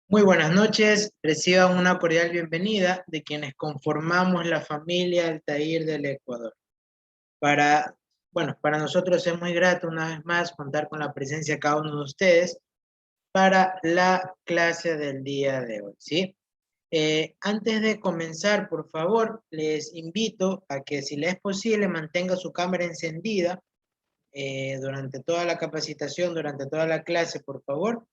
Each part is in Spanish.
Muy buenas noches, reciban una cordial bienvenida de quienes conformamos la familia Altair del Ecuador. Para nosotros es muy grato una vez más contar con la presencia de cada uno de ustedes para la clase del día de hoy, ¿sí? Antes de comenzar, por favor, les invito a que si les es posible mantenga su cámara encendida durante toda la capacitación, durante toda la clase, por favor.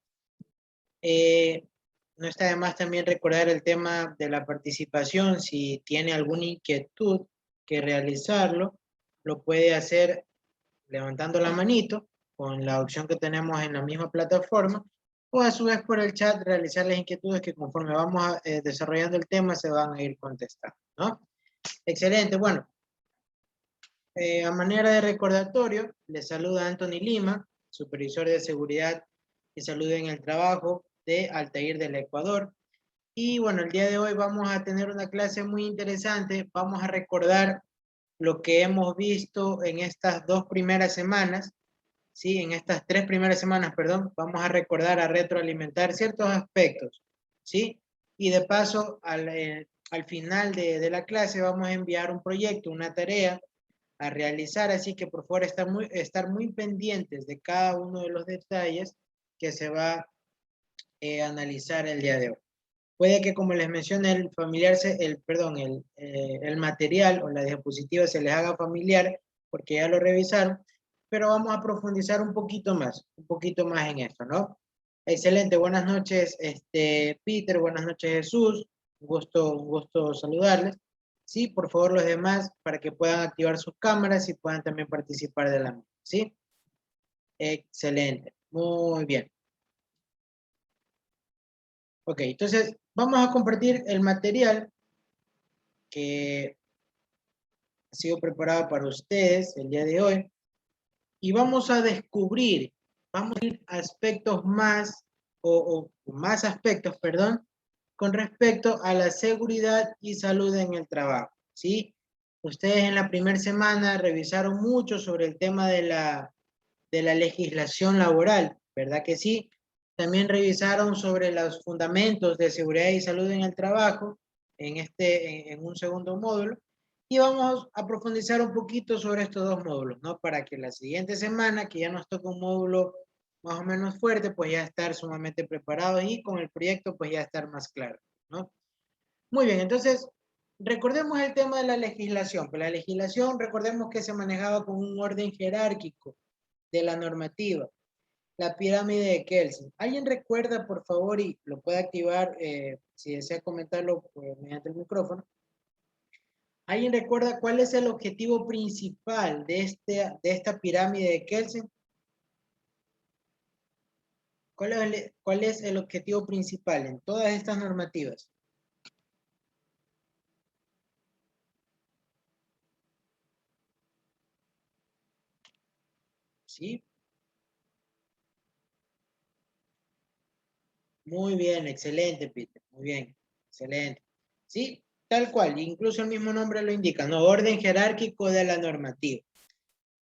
No está de más también recordar el tema de la participación. Si tiene alguna inquietud que realizarlo, lo puede hacer levantando la manito con la opción que tenemos en la misma plataforma, o a su vez por el chat realizar las inquietudes que conforme vamos desarrollando el tema se van a ir contestando, ¿no? Excelente, bueno. A manera de recordatorio, les saluda Anthony Lima, supervisor de seguridad y salud en el trabajo de Altair del Ecuador. Y bueno, el día de hoy vamos a tener una clase muy interesante. Vamos a recordar lo que hemos visto en estas dos primeras semanas, ¿sí? En estas tres primeras semanas, perdón, vamos a recordar, a retroalimentar ciertos aspectos, ¿sí? Y de paso, al final de la clase vamos a enviar un proyecto, una tarea a realizar, así que por favor estar muy pendientes de cada uno de los detalles que se va a analizar el día de hoy. Puede que, como les mencioné, el material o la diapositiva se les haga familiar porque ya lo revisaron, pero vamos a profundizar un poquito más en esto, ¿no? Excelente, buenas noches, Peter, buenas noches, Jesús, un gusto saludarles. Sí, por favor, los demás, para que puedan activar sus cámaras y puedan también participar de la misma, ¿sí? Excelente, muy bien. Ok, entonces vamos a compartir el material que ha sido preparado para ustedes el día de hoy y vamos a descubrir, vamos a ir aspectos más, más aspectos, perdón, con respecto a la seguridad y salud en el trabajo, ¿sí? Ustedes en la primera semana revisaron mucho sobre el tema de la legislación laboral, ¿verdad que sí? También revisaron sobre los fundamentos de seguridad y salud en el trabajo en un segundo módulo y vamos a profundizar un poquito sobre estos dos módulos, ¿no? Para que la siguiente semana, que ya nos toca un módulo más o menos fuerte, pues ya estar sumamente preparados y con el proyecto pues ya estar más claro, ¿no? Muy bien, entonces recordemos el tema de la legislación. Pues la legislación, recordemos que se manejaba con un orden jerárquico de la normativa, la pirámide de Kelsen. ¿Alguien recuerda, por favor, y lo puede activar si desea comentarlo pues, mediante el micrófono? ¿Alguien recuerda cuál es el objetivo principal de esta pirámide de Kelsen? ¿Cuál es el objetivo principal en todas estas normativas? ¿Sí? Muy bien, excelente, Peter. Muy bien, excelente. ¿Sí? Tal cual, incluso el mismo nombre lo indica, ¿no? Orden jerárquico de la normativa.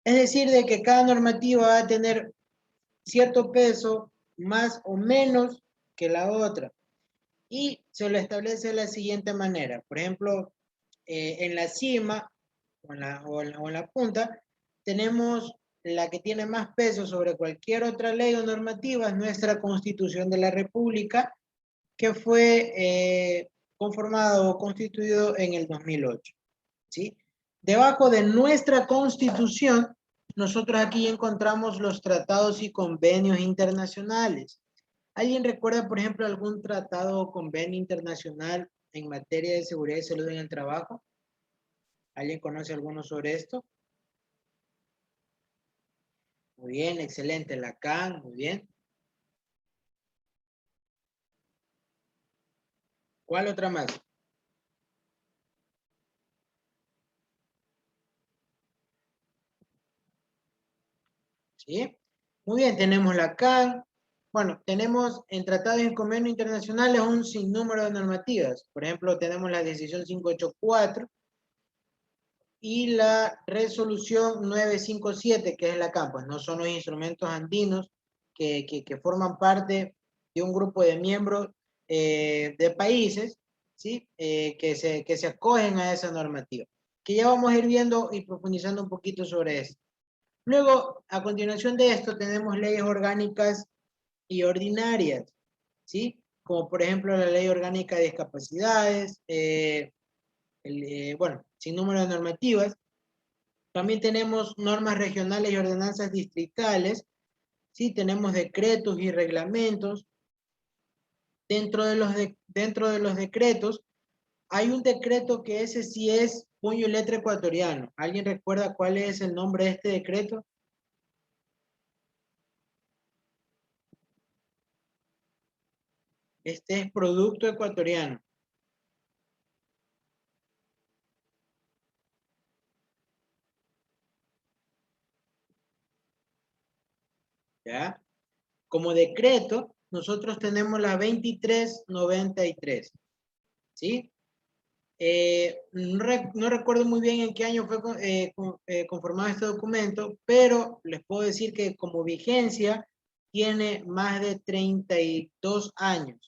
Es decir, de que cada normativa va a tener cierto peso más o menos que la otra. Y se lo establece de la siguiente manera. Por ejemplo, en la cima o en la punta, tenemos la que tiene más peso sobre cualquier otra ley o normativa, es nuestra Constitución de la República, que fue conformado o constituido en el 2008. ¿Sí? Debajo de nuestra Constitución, nosotros aquí encontramos los tratados y convenios internacionales. ¿Alguien recuerda, por ejemplo, algún tratado o convenio internacional en materia de seguridad y salud en el trabajo? ¿Alguien conoce alguno sobre esto? Muy bien, excelente. La CAN, muy bien. ¿Cuál otra más? ¿Sí? Muy bien, tenemos la CAN. Bueno, tenemos en tratados y convenios internacionales un sinnúmero de normativas. Por ejemplo, tenemos la decisión 584 y la resolución 957, que es la CAN. Pues no son los instrumentos andinos que forman parte de un grupo de miembros de países, ¿sí? Que se acogen a esa normativa, que ya vamos a ir viendo y profundizando un poquito sobre esto. Luego, a continuación de esto, tenemos leyes orgánicas y ordinarias, ¿sí? Como por ejemplo la Ley Orgánica de Discapacidades, bueno, sin número de normativas. También tenemos normas regionales y ordenanzas distritales, ¿sí? Tenemos decretos y reglamentos. Dentro de los decretos, hay un decreto que ese sí es puño y letra ecuatoriano. ¿Alguien recuerda cuál es el nombre de este decreto? Este es producto ecuatoriano. ¿Ya? Como decreto, nosotros tenemos la 2393, ¿sí? No recuerdo muy bien en qué año fue conformado este documento, pero les puedo decir que como vigencia tiene más de 32 años.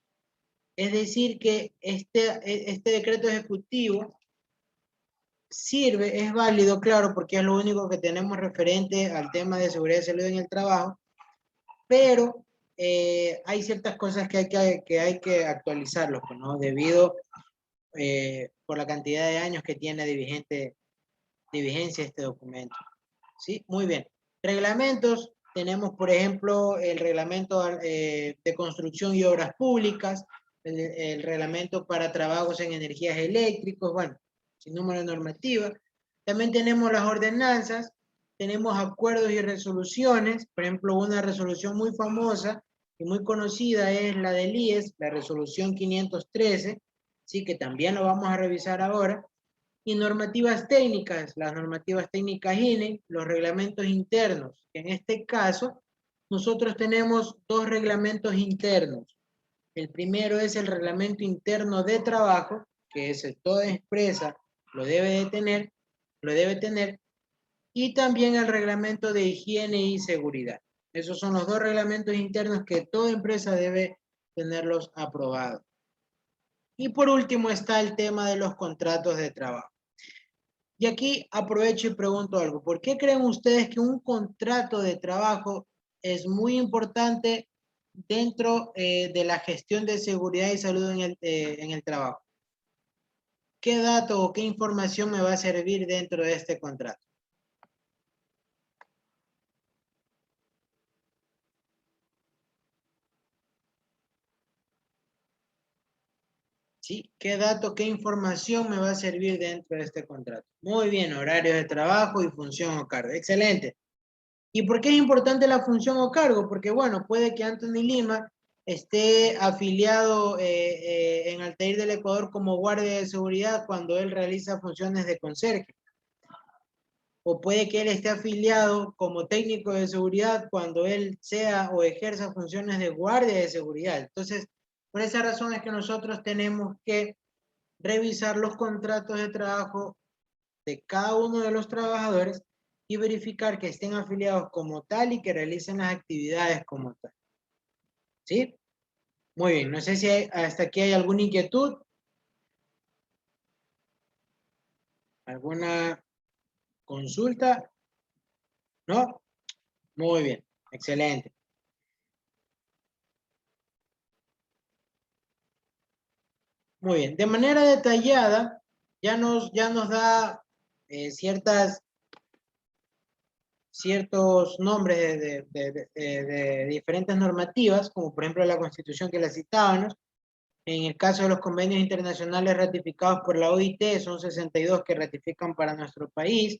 Es decir, que este decreto ejecutivo sirve, es válido, claro, porque es lo único que tenemos referente al tema de seguridad y salud en el trabajo, pero hay ciertas cosas que hay que actualizarlos, ¿no? Debido por la cantidad de años que tiene de vigencia este documento. ¿Sí? Muy bien. Reglamentos, tenemos por ejemplo el reglamento de construcción y obras públicas, el reglamento para trabajos en energías eléctricas, bueno, sin número de normativa. También tenemos las ordenanzas, tenemos acuerdos y resoluciones, por ejemplo, una resolución muy famosa y muy conocida es la del IES, la resolución 513, sí, que también lo vamos a revisar ahora. Y normativas técnicas, las normativas técnicas INE, los reglamentos internos. En este caso, nosotros tenemos dos reglamentos internos. El primero es el reglamento interno de trabajo, que es toda empresa lo debe tener, y también el reglamento de higiene y seguridad. Esos son los dos reglamentos internos que toda empresa debe tenerlos aprobados. Y por último está el tema de los contratos de trabajo. Y aquí aprovecho y pregunto algo. ¿Por qué creen ustedes que un contrato de trabajo es muy importante dentro de la gestión de seguridad y salud en el trabajo? ¿Qué dato o qué información me va a servir dentro de este contrato? ¿Sí? ¿Qué dato, qué información me va a servir dentro de este contrato? Muy bien, horario de trabajo y función o cargo. Excelente. ¿Y por qué es importante la función o cargo? Porque, bueno, puede que Anthony Lima esté afiliado en Altair del Ecuador como guardia de seguridad cuando él realiza funciones de conserje. O puede que él esté afiliado como técnico de seguridad cuando él sea o ejerza funciones de guardia de seguridad. Entonces, por esa razón es que nosotros tenemos que revisar los contratos de trabajo de cada uno de los trabajadores y verificar que estén afiliados como tal y que realicen las actividades como tal. ¿Sí? Muy bien, no sé si hasta aquí hay alguna inquietud, alguna consulta, ¿no? Muy bien, excelente. Muy bien, de manera detallada ya nos da ciertos nombres de diferentes normativas, como por ejemplo la Constitución que la citábamos. En el caso de los convenios internacionales ratificados por la OIT, son 62 que ratifican para nuestro país.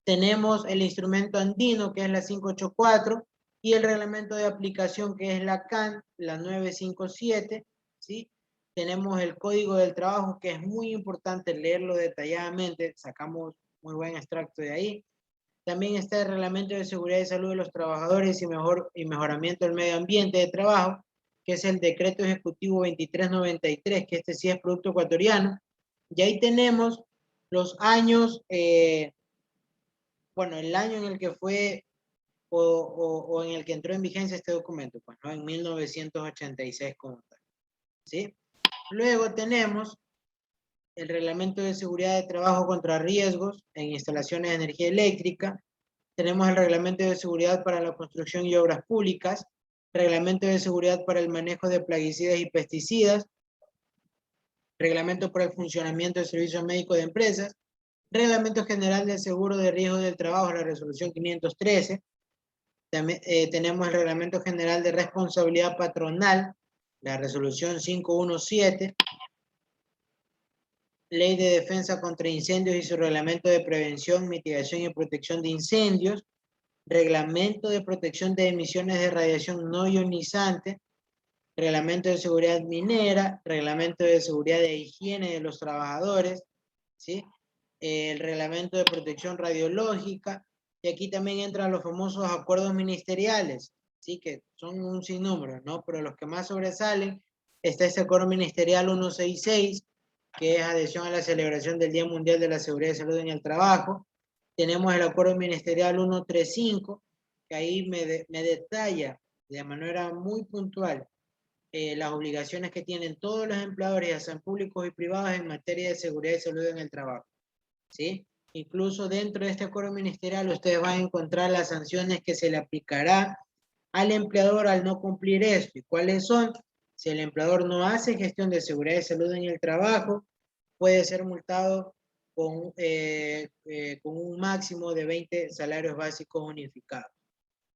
Tenemos el instrumento andino, que es la 584, y el reglamento de aplicación, que es la CAN, la 957, ¿sí? Tenemos el Código del Trabajo, que es muy importante leerlo detalladamente, sacamos muy buen extracto de ahí. También está el Reglamento de Seguridad y Salud de los Trabajadores y Mejoramiento del Medio Ambiente de Trabajo, que es el Decreto Ejecutivo 2393, que este sí es producto ecuatoriano. Y ahí tenemos los años, bueno, el año en el que fue o en el que entró en vigencia este documento, pues, ¿no? En 1986 como tal, ¿sí? Luego tenemos el Reglamento de Seguridad de Trabajo contra Riesgos en Instalaciones de Energía Eléctrica. Tenemos el Reglamento de Seguridad para la Construcción y Obras Públicas, Reglamento de Seguridad para el Manejo de Plaguicidas y Pesticidas, Reglamento para el Funcionamiento del Servicio Médico de Empresas, Reglamento General del Seguro de Riesgo del Trabajo, la Resolución 513. También, tenemos el Reglamento General de Responsabilidad Patronal, la Resolución 517. Ley de Defensa contra Incendios y su Reglamento de Prevención, Mitigación y Protección de Incendios, Reglamento de Protección de Emisiones de Radiación no ionizante, Reglamento de Seguridad Minera, Reglamento de Seguridad e Higiene de los Trabajadores, ¿sí? El Reglamento de Protección Radiológica, y aquí también entran los famosos acuerdos ministeriales, ¿sí? Que son un sinnúmero, ¿no? Pero los que más sobresalen está este Acuerdo Ministerial 166, que es adhesión a la celebración del Día Mundial de la Seguridad y Salud en el Trabajo. Tenemos el Acuerdo Ministerial 135, que ahí me detalla de manera muy puntual las obligaciones que tienen todos los empleadores, ya sean públicos y privados, en materia de seguridad y salud en el trabajo, ¿sí? Incluso dentro de este acuerdo ministerial ustedes van a encontrar las sanciones que se le aplicará al empleador al no cumplir esto. ¿Y cuáles son? Si el empleador no hace gestión de seguridad y salud en el trabajo, puede ser multado con un máximo de 20 salarios básicos unificados,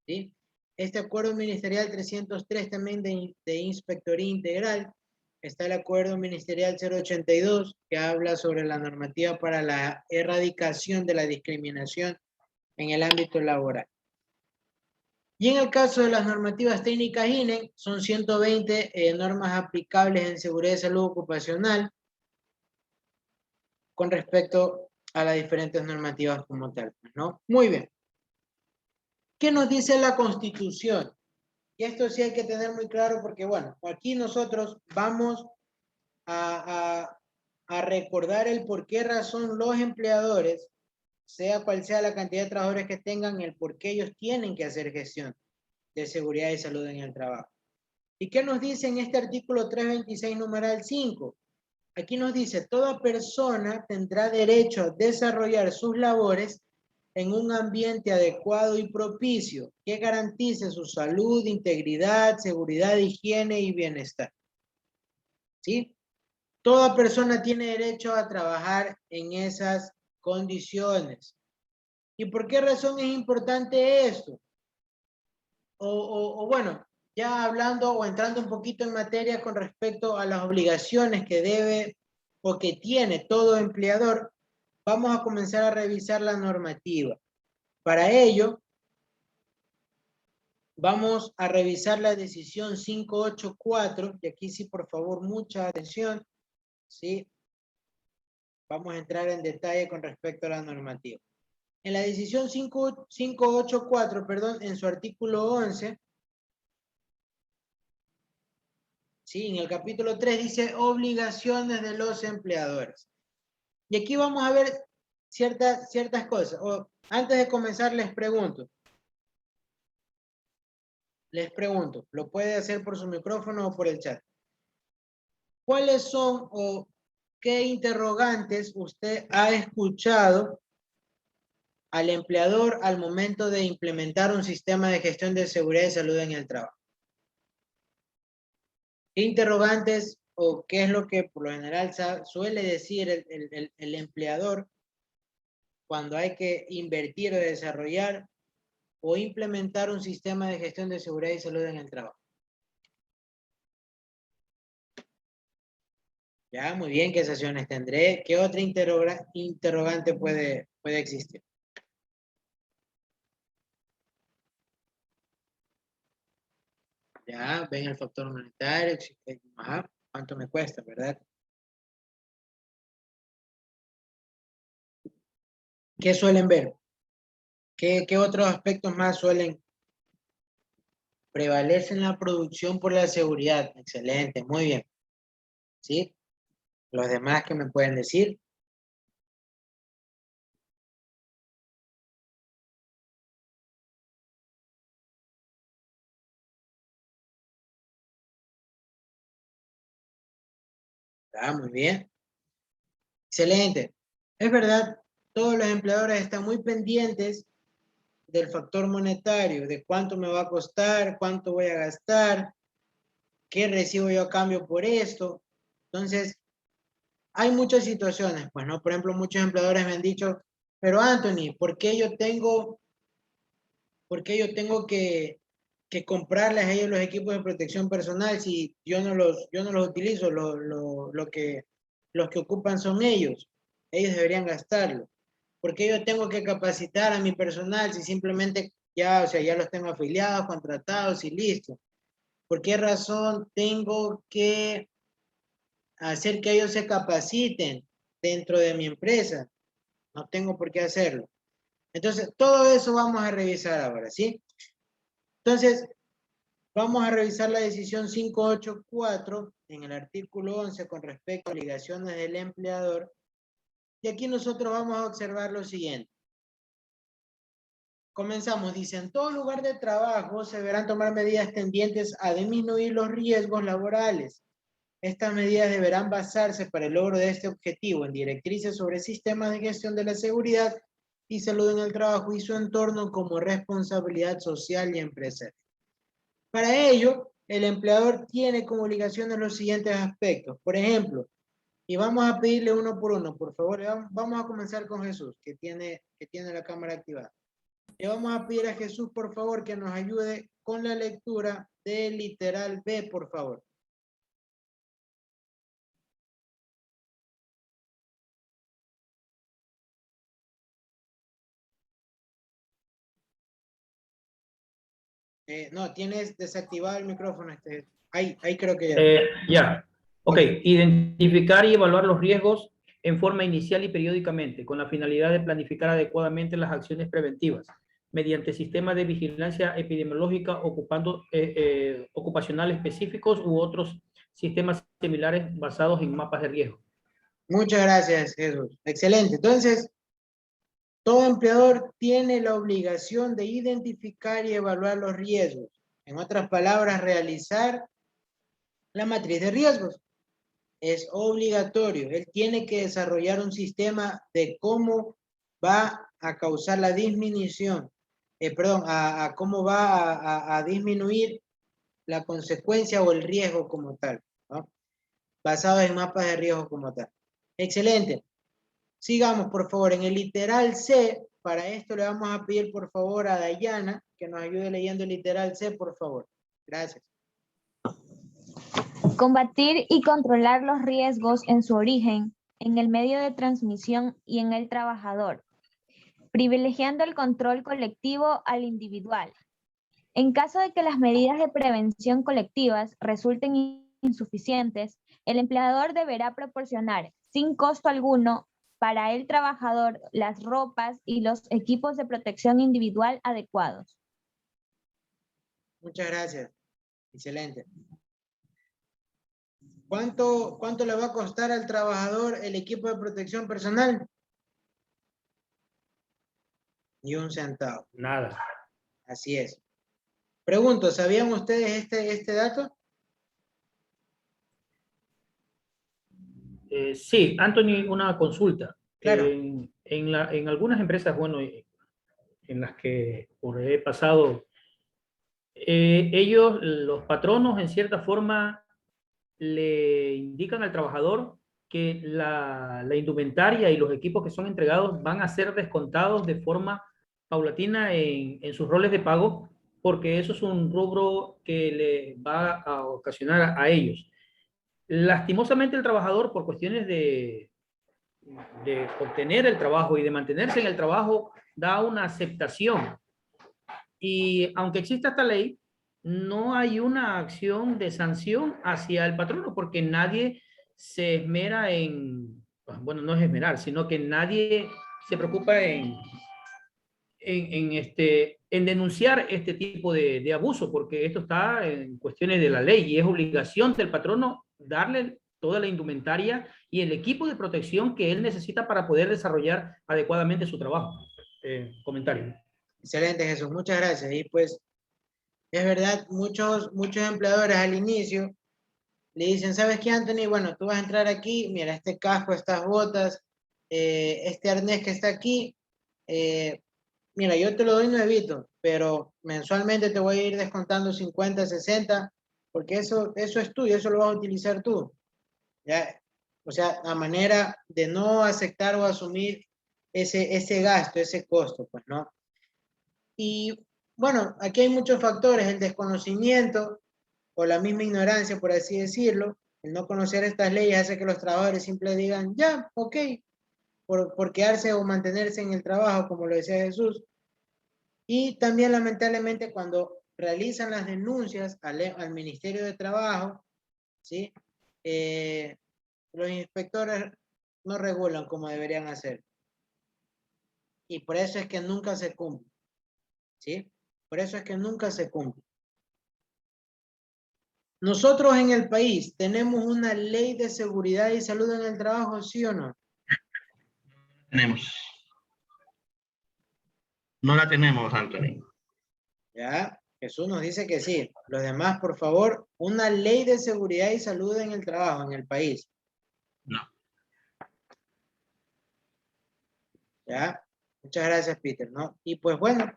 ¿sí? Este acuerdo ministerial 303 también de inspectoría integral. Está el acuerdo ministerial 082 que habla sobre la normativa para la erradicación de la discriminación en el ámbito laboral. Y en el caso de las normativas técnicas INE, son 120 normas aplicables en seguridad y salud ocupacional con respecto a las diferentes normativas como tal, ¿no? Muy bien. ¿Qué nos dice la Constitución? Y esto sí hay que tener muy claro porque, bueno, aquí nosotros vamos a recordar el por qué razón los empleadores, sea cual sea la cantidad de trabajadores que tengan, el por qué ellos tienen que hacer gestión de seguridad y salud en el trabajo. ¿Y qué nos dice en este artículo 326, numeral 5? Aquí nos dice, toda persona tendrá derecho a desarrollar sus labores en un ambiente adecuado y propicio que garantice su salud, integridad, seguridad, higiene y bienestar. ¿Sí? Toda persona tiene derecho a trabajar en esas condiciones. ¿Y por qué razón es importante esto? O bueno, ya hablando o entrando un poquito en materia con respecto a las obligaciones que debe o que tiene todo empleador, vamos a comenzar a revisar la normativa. Para ello, vamos a revisar la decisión 584, y aquí sí, por favor, mucha atención, ¿sí? Vamos a entrar en detalle con respecto a la normativa. En la decisión 584, perdón, en su artículo 11, ¿sí? En el capítulo 3 dice obligaciones de los empleadores. Y aquí vamos a ver ciertas cosas. Antes de comenzar les pregunto, lo puede hacer por su micrófono o por el chat. ¿Cuáles son o qué interrogantes usted ha escuchado al empleador al momento de implementar un sistema de gestión de seguridad y salud en el trabajo? ¿Qué interrogantes o qué es lo que por lo general suele decir el empleador cuando hay que invertir o desarrollar o implementar un sistema de gestión de seguridad y salud en el trabajo? Ya, muy bien, ¿qué sesiones tendré? ¿Qué otra interrogante puede existir? Ya, ven el factor monetario, ajá, ¿cuánto me cuesta, verdad? ¿Qué suelen ver? ¿Qué otros aspectos más suelen prevalecer en la producción por la seguridad? Excelente, muy bien. ¿Sí? Los demás que me pueden decir. Ah, muy bien. Excelente. Es verdad, todos los empleadores están muy pendientes del factor monetario, de cuánto me va a costar, cuánto voy a gastar, qué recibo yo a cambio por esto. Entonces, hay muchas situaciones, pues, ¿no? Por ejemplo, muchos empleadores me han dicho, pero Anthony, por qué yo tengo que comprarles a ellos los equipos de protección personal si yo no los utilizo? Los que ocupan son ellos. Ellos deberían gastarlo. ¿Por qué yo tengo que capacitar a mi personal si simplemente ya, o sea, ya los tengo afiliados, contratados y listo? ¿Por qué razón tengo que hacer que ellos se capaciten dentro de mi empresa? No tengo por qué hacerlo. Entonces, todo eso vamos a revisar ahora, ¿sí? Entonces, vamos a revisar la decisión 584 en el artículo 11 con respecto a obligaciones del empleador. Y aquí nosotros vamos a observar lo siguiente. Comenzamos, dice, en todo lugar de trabajo se deberán tomar medidas tendientes a disminuir los riesgos laborales. Estas medidas deberán basarse para el logro de este objetivo en directrices sobre sistemas de gestión de la seguridad y salud en el trabajo y su entorno como responsabilidad social y empresarial. Para ello, el empleador tiene como obligaciones los siguientes aspectos. Por ejemplo, y vamos a pedirle uno por uno, por favor. Vamos a comenzar con Jesús, que tiene la cámara activada. Le vamos a pedir a Jesús, por favor, que nos ayude con la lectura del literal B, por favor. No, tienes desactivado el micrófono. Ahí creo que ya. Ya. Ok, Okay. identificar y evaluar los riesgos en forma inicial y periódicamente, con la finalidad de planificar adecuadamente las acciones preventivas, mediante sistemas de vigilancia epidemiológica ocupacional específicos u otros sistemas similares basados en mapas de riesgo. Muchas gracias, Jesús. Excelente. Entonces, todo empleador tiene la obligación de identificar y evaluar los riesgos. En otras palabras, realizar la matriz de riesgos. Es obligatorio. Él tiene que desarrollar un sistema de cómo va a causar la disminución, a cómo va a disminuir la consecuencia o el riesgo como tal, ¿no? Basado en mapas de riesgo como tal. Excelente. Sigamos, por favor, en el literal C. Para esto le vamos a pedir, por favor, a Dayana que nos ayude leyendo el literal C, por favor. Gracias. Combatir y controlar los riesgos en su origen, en el medio de transmisión y en el trabajador, privilegiando el control colectivo al individual. En caso de que las medidas de prevención colectivas resulten insuficientes, el empleador deberá proporcionar, sin costo alguno, para el trabajador las ropas y los equipos de protección individual adecuados. Muchas gracias. Excelente. ¿Cuánto le va a costar al trabajador el equipo de protección personal? Ni un centavo. Nada. Así es. Pregunto, ¿sabían ustedes este dato? Sí, Anthony, una consulta. Claro. En algunas empresas, bueno, en las que he pasado, ellos, los patronos, en cierta forma, le indican al trabajador que la indumentaria y los equipos que son entregados van a ser descontados de forma paulatina en sus roles de pago, porque eso es un rubro que le va a ocasionar a ellos. Lastimosamente el trabajador, por cuestiones de obtener el trabajo y de mantenerse en el trabajo, da una aceptación. Y aunque exista esta ley, no hay una acción de sanción hacia el patrono, porque nadie se esmera bueno, no es esmerar, sino que nadie se preocupa en denunciar este tipo de abuso, porque esto está en cuestiones de la ley y es obligación del patrono darle toda la indumentaria y el equipo de protección que él necesita para poder desarrollar adecuadamente su trabajo. Comentario. Excelente, Jesús. Muchas gracias. Y pues, es verdad, muchos empleadores al inicio le dicen, ¿sabes qué, Anthony? Bueno, tú vas a entrar aquí, mira, este casco, estas botas, este arnés que está aquí, mira, yo te lo doy nuevito, pero mensualmente te voy a ir descontando 50, 60, porque eso es tuyo, eso lo vas a utilizar tú. ¿Ya? O sea, a manera de no aceptar o asumir ese gasto, ese costo, pues, ¿no? Y bueno, aquí hay muchos factores, el desconocimiento o la misma ignorancia, por así decirlo, el no conocer estas leyes hace que los trabajadores siempre digan, ya, ok, por quedarse o mantenerse en el trabajo, como lo decía Jesús. Y también lamentablemente cuando realizan las denuncias al Ministerio de Trabajo, ¿sí? Los inspectores no regulan como deberían hacer. Y por eso es que nunca se cumple. ¿Sí? Por eso es que nunca se cumple. Nosotros en el país tenemos una ley de seguridad y salud en el trabajo, ¿sí o no? Tenemos. No la tenemos, Anthony. Ya, Jesús nos dice que sí. Los demás, por favor, una ley de seguridad y salud en el trabajo, en el país. No. Ya, muchas gracias, Peter, ¿no? Y pues bueno,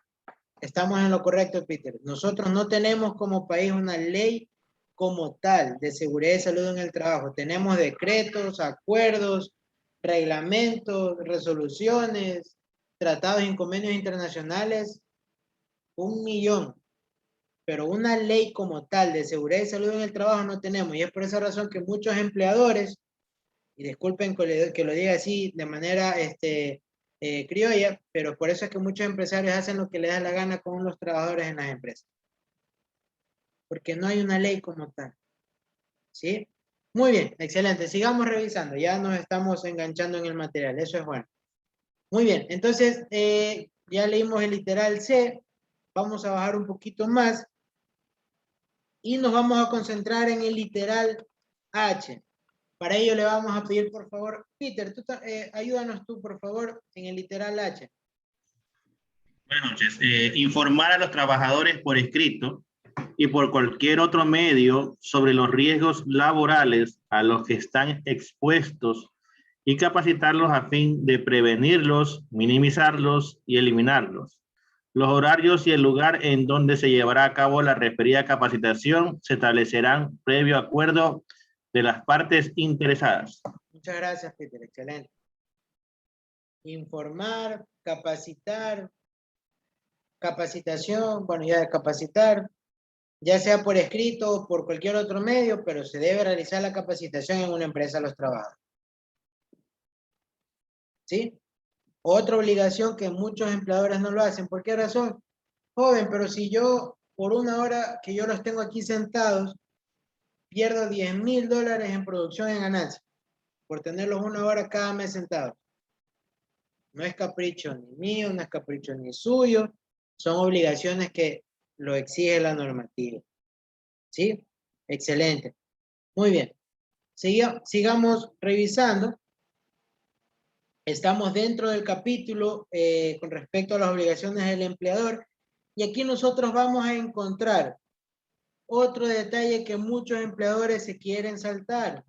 estamos en lo correcto, Peter. Nosotros no tenemos como país una ley como tal de seguridad y salud en el trabajo. Tenemos decretos, acuerdos, reglamentos, resoluciones, tratados y convenios internacionales, 1.000.000. Pero una ley como tal de seguridad y salud en el trabajo no tenemos. Y es por esa razón que muchos empleadores, y disculpen que lo diga así de manera criolla, pero por eso es que muchos empresarios hacen lo que les da la gana con los trabajadores en las empresas. Porque no hay una ley como tal. ¿Sí? Muy bien, excelente. Sigamos revisando. Ya nos estamos enganchando en el material. Eso es bueno. Muy bien, entonces ya leímos el literal C. Vamos a bajar un poquito más. Y nos vamos a concentrar en el literal H. Para ello le vamos a pedir, por favor, Peter, ayúdanos tú, por favor, en el literal H. Buenas noches. Informar a los trabajadores por escrito y por cualquier otro medio sobre los riesgos laborales a los que están expuestos y capacitarlos a fin de prevenirlos, minimizarlos y eliminarlos. Los horarios y el lugar en donde se llevará a cabo la referida capacitación se establecerán previo acuerdo de las partes interesadas. Muchas gracias, Peter. Excelente. Informar, capacitar, capacitación, bueno, ya capacitar, ya sea por escrito o por cualquier otro medio, pero se debe realizar la capacitación en una empresa a los trabajadores. ¿Sí? Otra obligación que muchos empleadores no lo hacen. ¿Por qué razón? Joven, pero si yo, por una hora que yo los tengo aquí sentados, pierdo $10,000 en producción en ganancia, por tenerlos una hora cada mes sentados. No es capricho ni mío, no es capricho ni suyo, son obligaciones que lo exige la normativa. ¿Sí? Excelente. Muy bien. Sigamos revisando. Estamos dentro del capítulo con respecto a las obligaciones del empleador y aquí nosotros vamos a encontrar otro detalle que muchos empleadores se quieren saltar,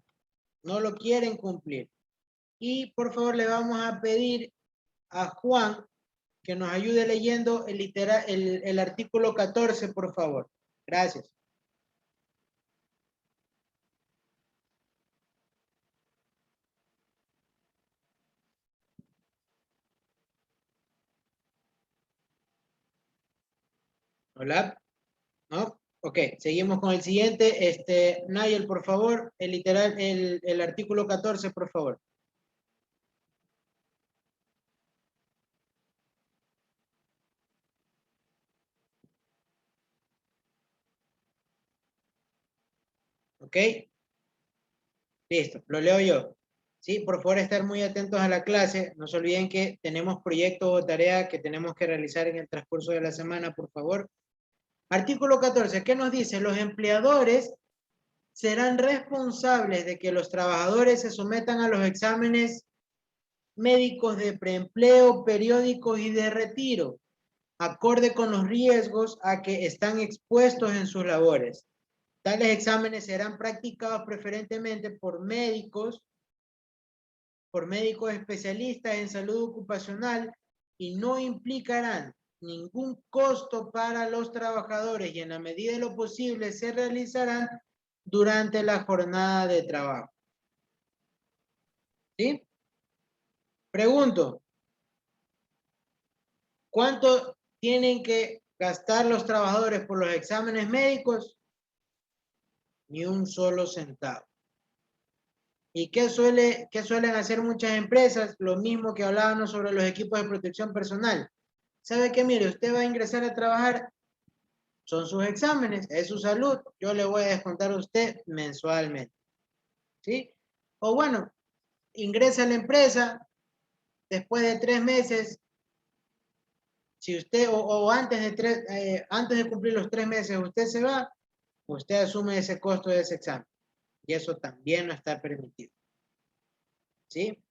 no lo quieren cumplir. Y por favor le vamos a pedir a Juan que nos ayude leyendo el artículo 14, por favor. Gracias. Hola. ¿No? Ok, seguimos con el siguiente. Nayel, por favor, el artículo 14, por favor. Ok. Listo, lo leo yo. Sí, por favor, estar muy atentos a la clase. No se olviden que tenemos proyectos o tarea que tenemos que realizar en el transcurso de la semana, por favor. Artículo 14, ¿qué nos dice? Los empleadores serán responsables de que los trabajadores se sometan a los exámenes médicos de preempleo, periódicos y de retiro, acorde con los riesgos a que están expuestos en sus labores. Tales exámenes serán practicados preferentemente por médicos especialistas en salud ocupacional y no implicarán ningún costo para los trabajadores y en la medida de lo posible se realizarán durante la jornada de trabajo. ¿Sí? Pregunto, ¿cuánto tienen que gastar los trabajadores por los exámenes médicos? Ni un solo centavo. ¿Y qué suelen hacer muchas empresas? Lo mismo que hablábamos sobre los equipos de protección personal. ¿Sabe qué? Mire, usted va a ingresar a trabajar, son sus exámenes, es su salud, yo le voy a descontar a usted mensualmente. ¿Sí? O bueno, ingresa a la empresa, después de 3 meses, si usted, antes de cumplir los 3 meses, usted se va, usted asume ese costo de ese examen. Y eso también no está permitido. ¿Sí?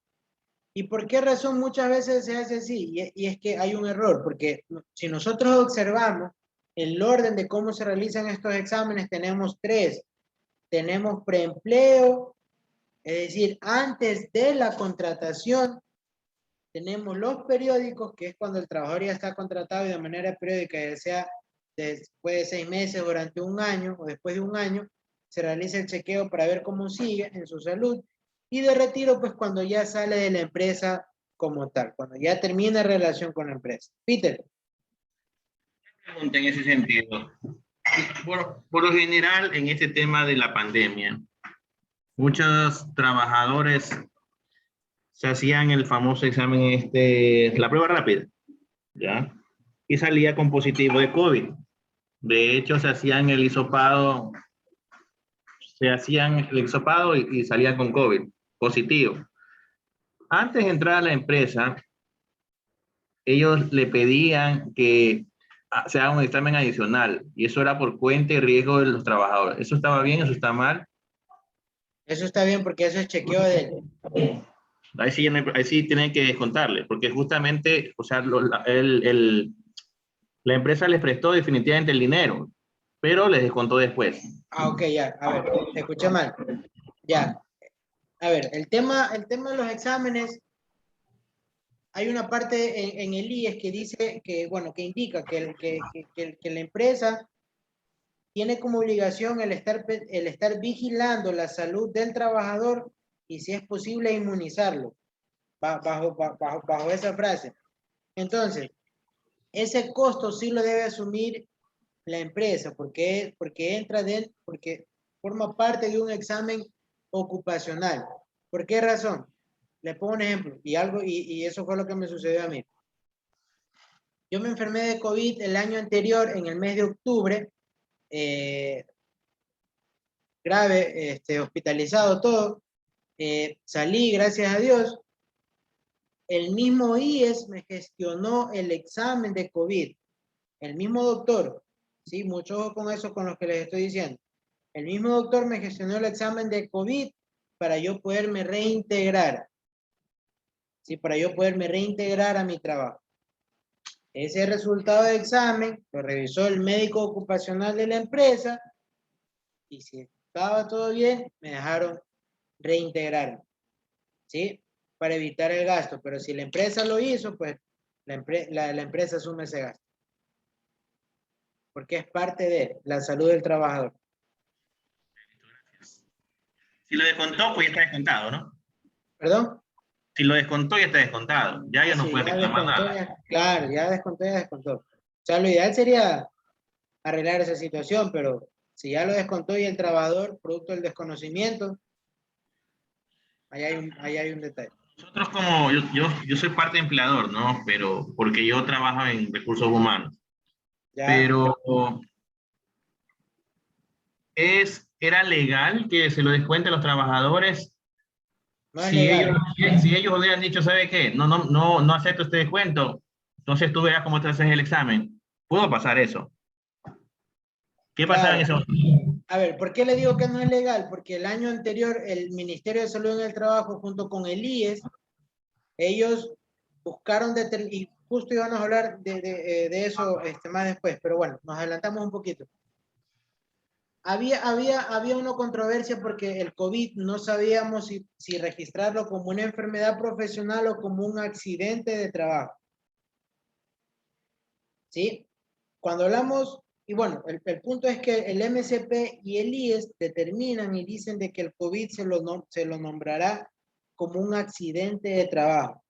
¿Y por qué razón muchas veces se hace así? Y es que hay un error, porque si nosotros observamos el orden de cómo se realizan estos exámenes, tenemos 3. Tenemos preempleo, es decir, antes de la contratación, tenemos los periódicos, que es cuando el trabajador ya está contratado y de manera periódica, ya sea después de 6 meses, durante un año o después de un año, se realiza el chequeo para ver cómo sigue en su salud. Y de retiro, pues cuando ya sale de la empresa como tal, cuando ya termina relación con la empresa. Peter. Pregunta en ese sentido. Por lo general, en este tema de la pandemia, muchos trabajadores se hacían el famoso examen, la prueba rápida, ¿ya? Y salía con positivo de COVID. De hecho, se hacían el hisopado y salían con COVID positivo. Antes de entrar a la empresa, ellos le pedían que se haga un examen adicional y eso era por cuenta y riesgo de los trabajadores. ¿Eso estaba bien? ¿Eso está mal? Eso está bien porque eso es chequeo de... Ahí sí tienen que descontarle, porque justamente, o sea, la empresa les prestó definitivamente el dinero, pero les descontó después. Ok, ya, a ver, te escuché mal. Ya, a ver, el tema de los exámenes, hay una parte en el IES que dice que, bueno, que indica que la empresa tiene como obligación el estar vigilando la salud del trabajador y si es posible inmunizarlo, bajo esa frase. Entonces, ese costo sí lo debe asumir la empresa porque forma parte de un examen ocupacional. ¿Por qué razón? Le pongo un ejemplo y eso fue lo que me sucedió a mí. Yo me enfermé de COVID el año anterior, en el mes de octubre, grave, hospitalizado todo, salí, gracias a Dios. El mismo IES me gestionó el examen de COVID, el mismo doctor, ¿sí? Mucho ojo con eso, con lo que les estoy diciendo. El mismo doctor me gestionó el examen de COVID para yo poderme reintegrar, ¿sí? Para yo poderme reintegrar a mi trabajo. Ese resultado de examen lo revisó el médico ocupacional de la empresa y si estaba todo bien, me dejaron reintegrarme, ¿sí? Para evitar el gasto. Pero si la empresa lo hizo, pues la empresa asume ese gasto. Porque es parte de la salud del trabajador. Si lo descontó, pues ya está descontado, ¿no? ¿Perdón? Si lo descontó, ya está descontado. Ya ellos no Sí, pueden ya reclamar descontó, nada. claro, ya descontó. O sea, lo ideal sería arreglar esa situación, pero si ya lo descontó y el trabajador, producto del desconocimiento, ahí hay un detalle. Nosotros como, yo soy parte empleador, ¿no? Pero porque yo trabajo en recursos humanos. ¿Ya? Pero ¿era legal que se lo descuente a los trabajadores? No es legal. Si ellos hubieran dicho, ¿sabe qué? No acepto este descuento, entonces tú verás cómo te haces el examen. Pudo pasar eso. ¿Qué pasaba en Claro. eso? A ver, ¿por qué le digo que no es legal? Porque el año anterior el Ministerio de Salud en el Trabajo junto con el IES, ellos buscaron, y justo íbamos a hablar de eso más después, pero bueno, nos adelantamos un poquito. Había una controversia porque el COVID no sabíamos si registrarlo como una enfermedad profesional o como un accidente de trabajo. ¿Sí? Cuando hablamos, y bueno, el punto es que el MSP y el IES determinan y dicen de que el COVID se lo nombrará como un accidente de trabajo.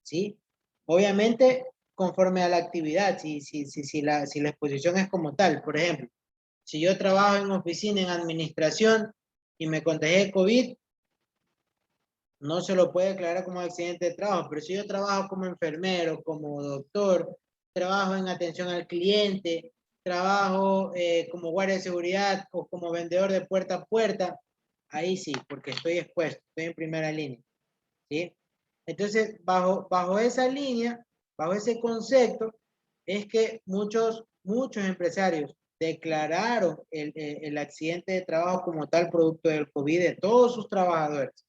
¿Sí? Obviamente, conforme a la actividad, si la exposición es como tal. Por ejemplo, si yo trabajo en oficina, en administración, y me contagié de COVID, no se lo puede declarar como accidente de trabajo. Pero si yo trabajo como enfermero, como doctor, trabajo en atención al cliente, trabajo como guardia de seguridad o como vendedor de puerta a puerta, ahí sí, porque estoy expuesto, estoy en primera línea. ¿Sí? Entonces, bajo esa línea, bajo ese concepto, es que muchos empresarios declararon el accidente de trabajo como tal producto del COVID de todos sus trabajadores.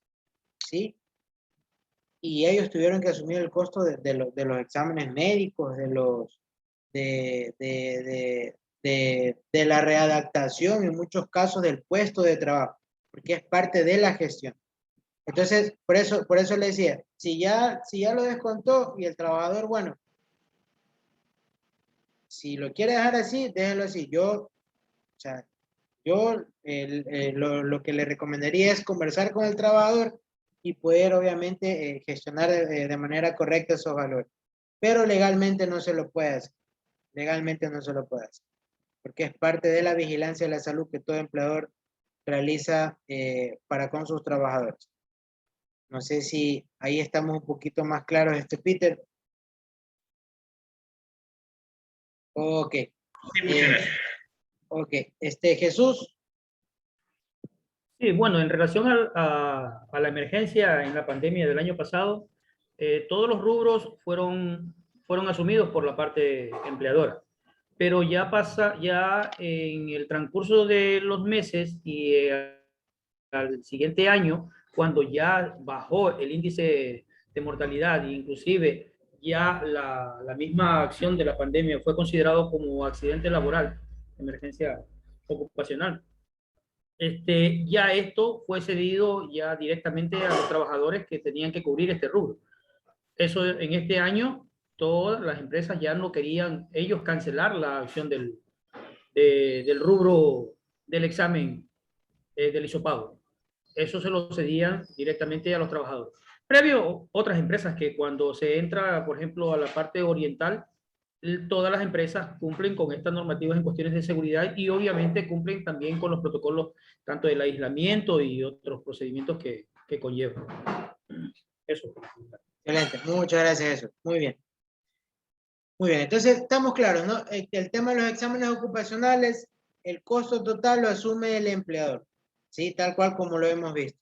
¿Sí? Y ellos tuvieron que asumir el costo de los exámenes médicos, de la readaptación, en muchos casos del puesto de trabajo, porque es parte de la gestión. Entonces, por eso le decía, si ya lo descontó y el trabajador, bueno, si lo quiere dejar así, déjelo así. Lo que le recomendaría es conversar con el trabajador y poder, obviamente, gestionar de manera correcta esos valores. Pero legalmente no se lo puede hacer. Legalmente no se lo puede hacer. Porque es parte de la vigilancia de la salud que todo empleador realiza para con sus trabajadores. No sé si ahí estamos un poquito más claros, Peter. Ok. Sí, muchas gracias. Ok. Jesús. Sí, bueno, en relación a la emergencia en la pandemia del año pasado, todos los rubros fueron asumidos por la parte empleadora. Pero ya en el transcurso de los meses y al siguiente año, cuando ya bajó el índice de mortalidad e inclusive ya la misma acción de la pandemia fue considerado como accidente laboral, emergencia ocupacional. Ya esto fue cedido ya directamente a los trabajadores que tenían que cubrir este rubro. Eso en este año, todas las empresas ya no querían ellos cancelar la acción del rubro del examen del hisopado. Eso se lo cedían directamente a los trabajadores. Previo, otras empresas que cuando se entra, por ejemplo, a la parte oriental, todas las empresas cumplen con estas normativas en cuestiones de seguridad y obviamente cumplen también con los protocolos tanto del aislamiento y otros procedimientos que conllevan. Eso. Excelente, muchas gracias, Jesús. Muy bien. Muy bien, entonces estamos claros, ¿no? El tema de los exámenes ocupacionales, el costo total lo asume el empleador, ¿sí? Tal cual como lo hemos visto.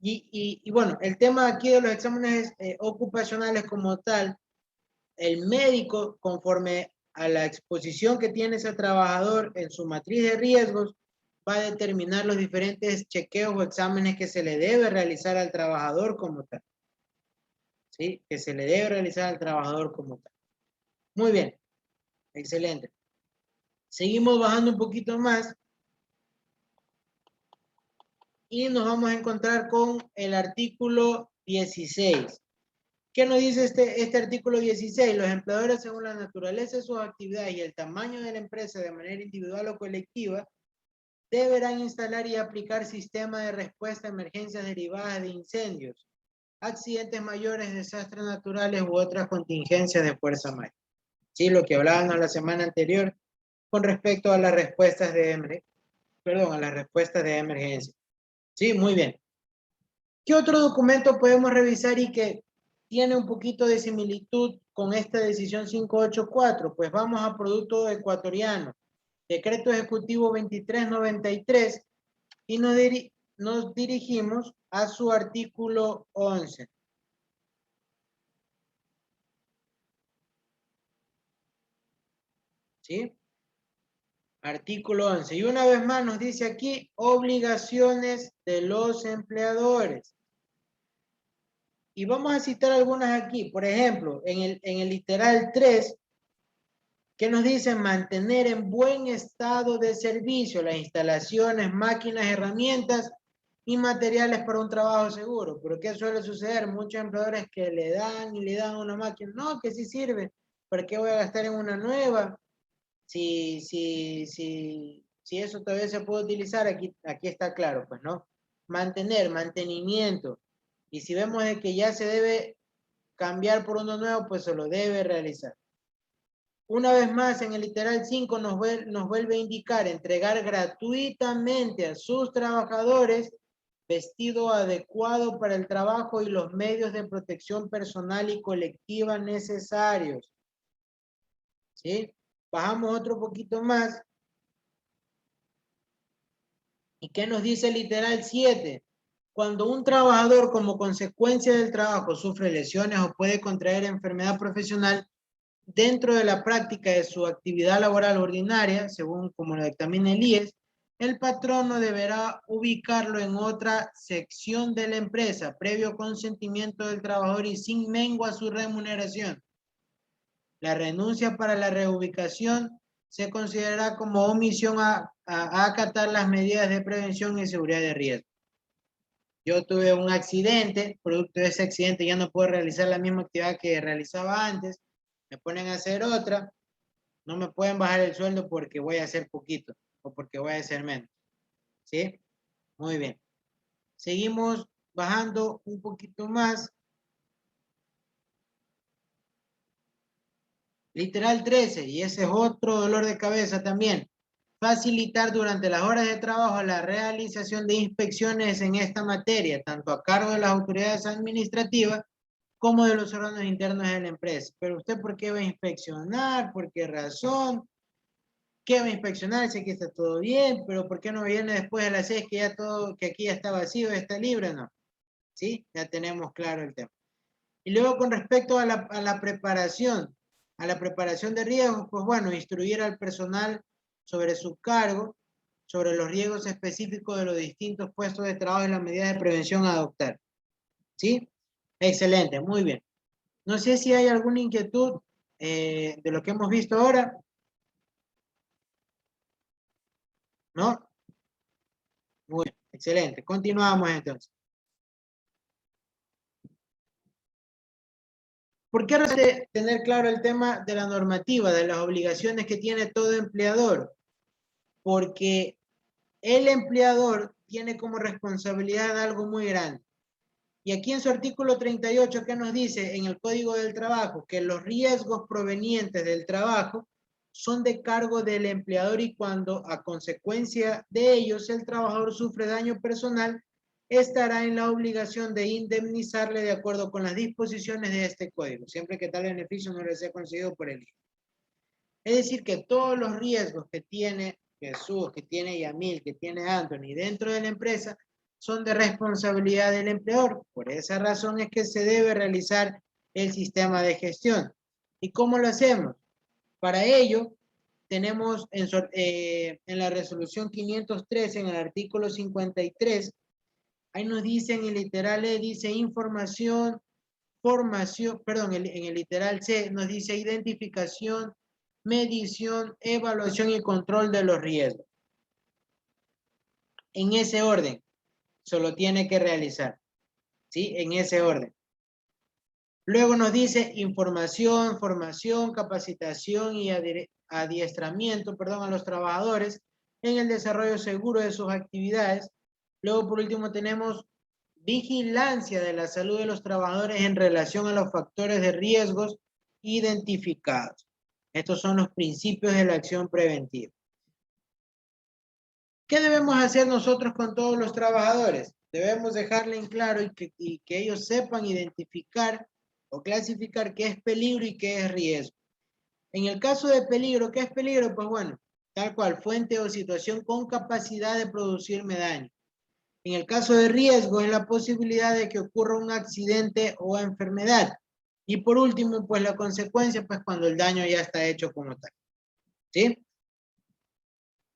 Y bueno, el tema aquí de los exámenes ocupacionales como tal, el médico, conforme a la exposición que tiene ese trabajador en su matriz de riesgos, va a determinar los diferentes chequeos o exámenes que se le debe realizar al trabajador como tal. ¿Sí? Que se le debe realizar al trabajador como tal. Muy bien, excelente. Seguimos bajando un poquito más y nos vamos a encontrar con el artículo 16. ¿Qué nos dice este artículo 16? Los empleadores, según la naturaleza de sus actividades y el tamaño de la empresa de manera individual o colectiva, deberán instalar y aplicar sistemas de respuesta a emergencias derivadas de incendios, accidentes mayores, desastres naturales u otras contingencias de fuerza mayor. Sí, lo que hablábamos la semana anterior con respecto a las respuestas de emergencia. Sí, muy bien. ¿Qué otro documento podemos revisar y que tiene un poquito de similitud con esta decisión 584? Pues vamos a producto ecuatoriano, decreto ejecutivo 2393 y nos dirigimos a su artículo 11. ¿Sí? Artículo 11. Y una vez más nos dice aquí obligaciones de los empleadores. Y vamos a citar algunas aquí. Por ejemplo, en el literal 3, ¿Qué nos dice? Mantener en buen estado de servicio las instalaciones, máquinas, herramientas y materiales para un trabajo seguro. ¿Pero qué suele suceder? Muchos empleadores que le dan y le dan una máquina. No, que sí sirve. ¿Para qué voy a gastar en una nueva? Si eso todavía se puede utilizar, aquí está claro, pues, ¿no? Mantenimiento. Y si vemos de que ya se debe cambiar por uno nuevo, pues se lo debe realizar. Una vez más, en el literal 5 nos vuelve a indicar entregar gratuitamente a sus trabajadores vestido adecuado para el trabajo y los medios de protección personal y colectiva necesarios. ¿Sí? Bajamos otro poquito más. ¿Y qué nos dice el literal 7? Cuando un trabajador como consecuencia del trabajo sufre lesiones o puede contraer enfermedad profesional, dentro de la práctica de su actividad laboral ordinaria, según como lo dictamina el IES, el patrono deberá ubicarlo en otra sección de la empresa, previo consentimiento del trabajador y sin mengua a su remuneración. La renuncia para la reubicación se considerará como omisión a acatar las medidas de prevención y seguridad de riesgo. Yo tuve un accidente, producto de ese accidente ya no puedo realizar la misma actividad que realizaba antes, me ponen a hacer otra, no me pueden bajar el sueldo porque voy a hacer poquito o porque voy a hacer menos. ¿Sí? Muy bien. Seguimos bajando un poquito más. Literal 13, y ese es otro dolor de cabeza también. Facilitar durante las horas de trabajo la realización de inspecciones en esta materia, tanto a cargo de las autoridades administrativas como de los órganos internos de la empresa. Pero usted, ¿por qué va a inspeccionar? ¿Por qué razón? ¿Qué va a inspeccionar? Si aquí está todo bien, pero ¿por qué no viene después de las 6 que ya todo, que aquí ya está vacío, está libre? No. ¿Sí? Ya tenemos claro el tema. Y luego con respecto a la preparación de riesgos, pues bueno, instruir al personal sobre su cargo, sobre los riesgos específicos de los distintos puestos de trabajo y las medidas de prevención a adoptar. ¿Sí? Excelente, muy bien. No sé si hay alguna inquietud de lo que hemos visto ahora. ¿No? Muy bien, excelente. Continuamos entonces. ¿Por qué requiere tener claro el tema de la normativa, de las obligaciones que tiene todo empleador? Porque el empleador tiene como responsabilidad algo muy grande. Y aquí en su artículo 38, ¿qué nos dice? En el Código del Trabajo, que los riesgos provenientes del trabajo son de cargo del empleador y cuando a consecuencia de ellos el trabajador sufre daño personal, estará en la obligación de indemnizarle de acuerdo con las disposiciones de este código, siempre que tal beneficio no le sea concedido por el INE. Es decir, que todos los riesgos que tiene Jesús, que tiene Yamil, que tiene Anthony dentro de la empresa, son de responsabilidad del empleador. Por esa razón es que se debe realizar el sistema de gestión. ¿Y cómo lo hacemos? Para ello, tenemos en la resolución 513, en el artículo 53, ahí nos dice en el literal E, dice información, formación, perdón, en el literal C nos dice identificación, medición, evaluación y control de los riesgos. En ese orden, solo tiene que realizar, ¿sí? En ese orden. Luego nos dice información, formación, capacitación y adiestramiento, perdón, a los trabajadores en el desarrollo seguro de sus actividades. Luego, por último, tenemos vigilancia de la salud de los trabajadores en relación a los factores de riesgos identificados. Estos son los principios de la acción preventiva. ¿Qué debemos hacer nosotros con todos los trabajadores? Debemos dejarle en claro y que ellos sepan identificar o clasificar qué es peligro y qué es riesgo. En el caso de peligro, ¿qué es peligro? Pues bueno, tal cual, fuente o situación con capacidad de producirme daño. En el caso de riesgo, es la posibilidad de que ocurra un accidente o enfermedad. Y por último, pues la consecuencia, pues cuando el daño ya está hecho como tal. ¿Sí?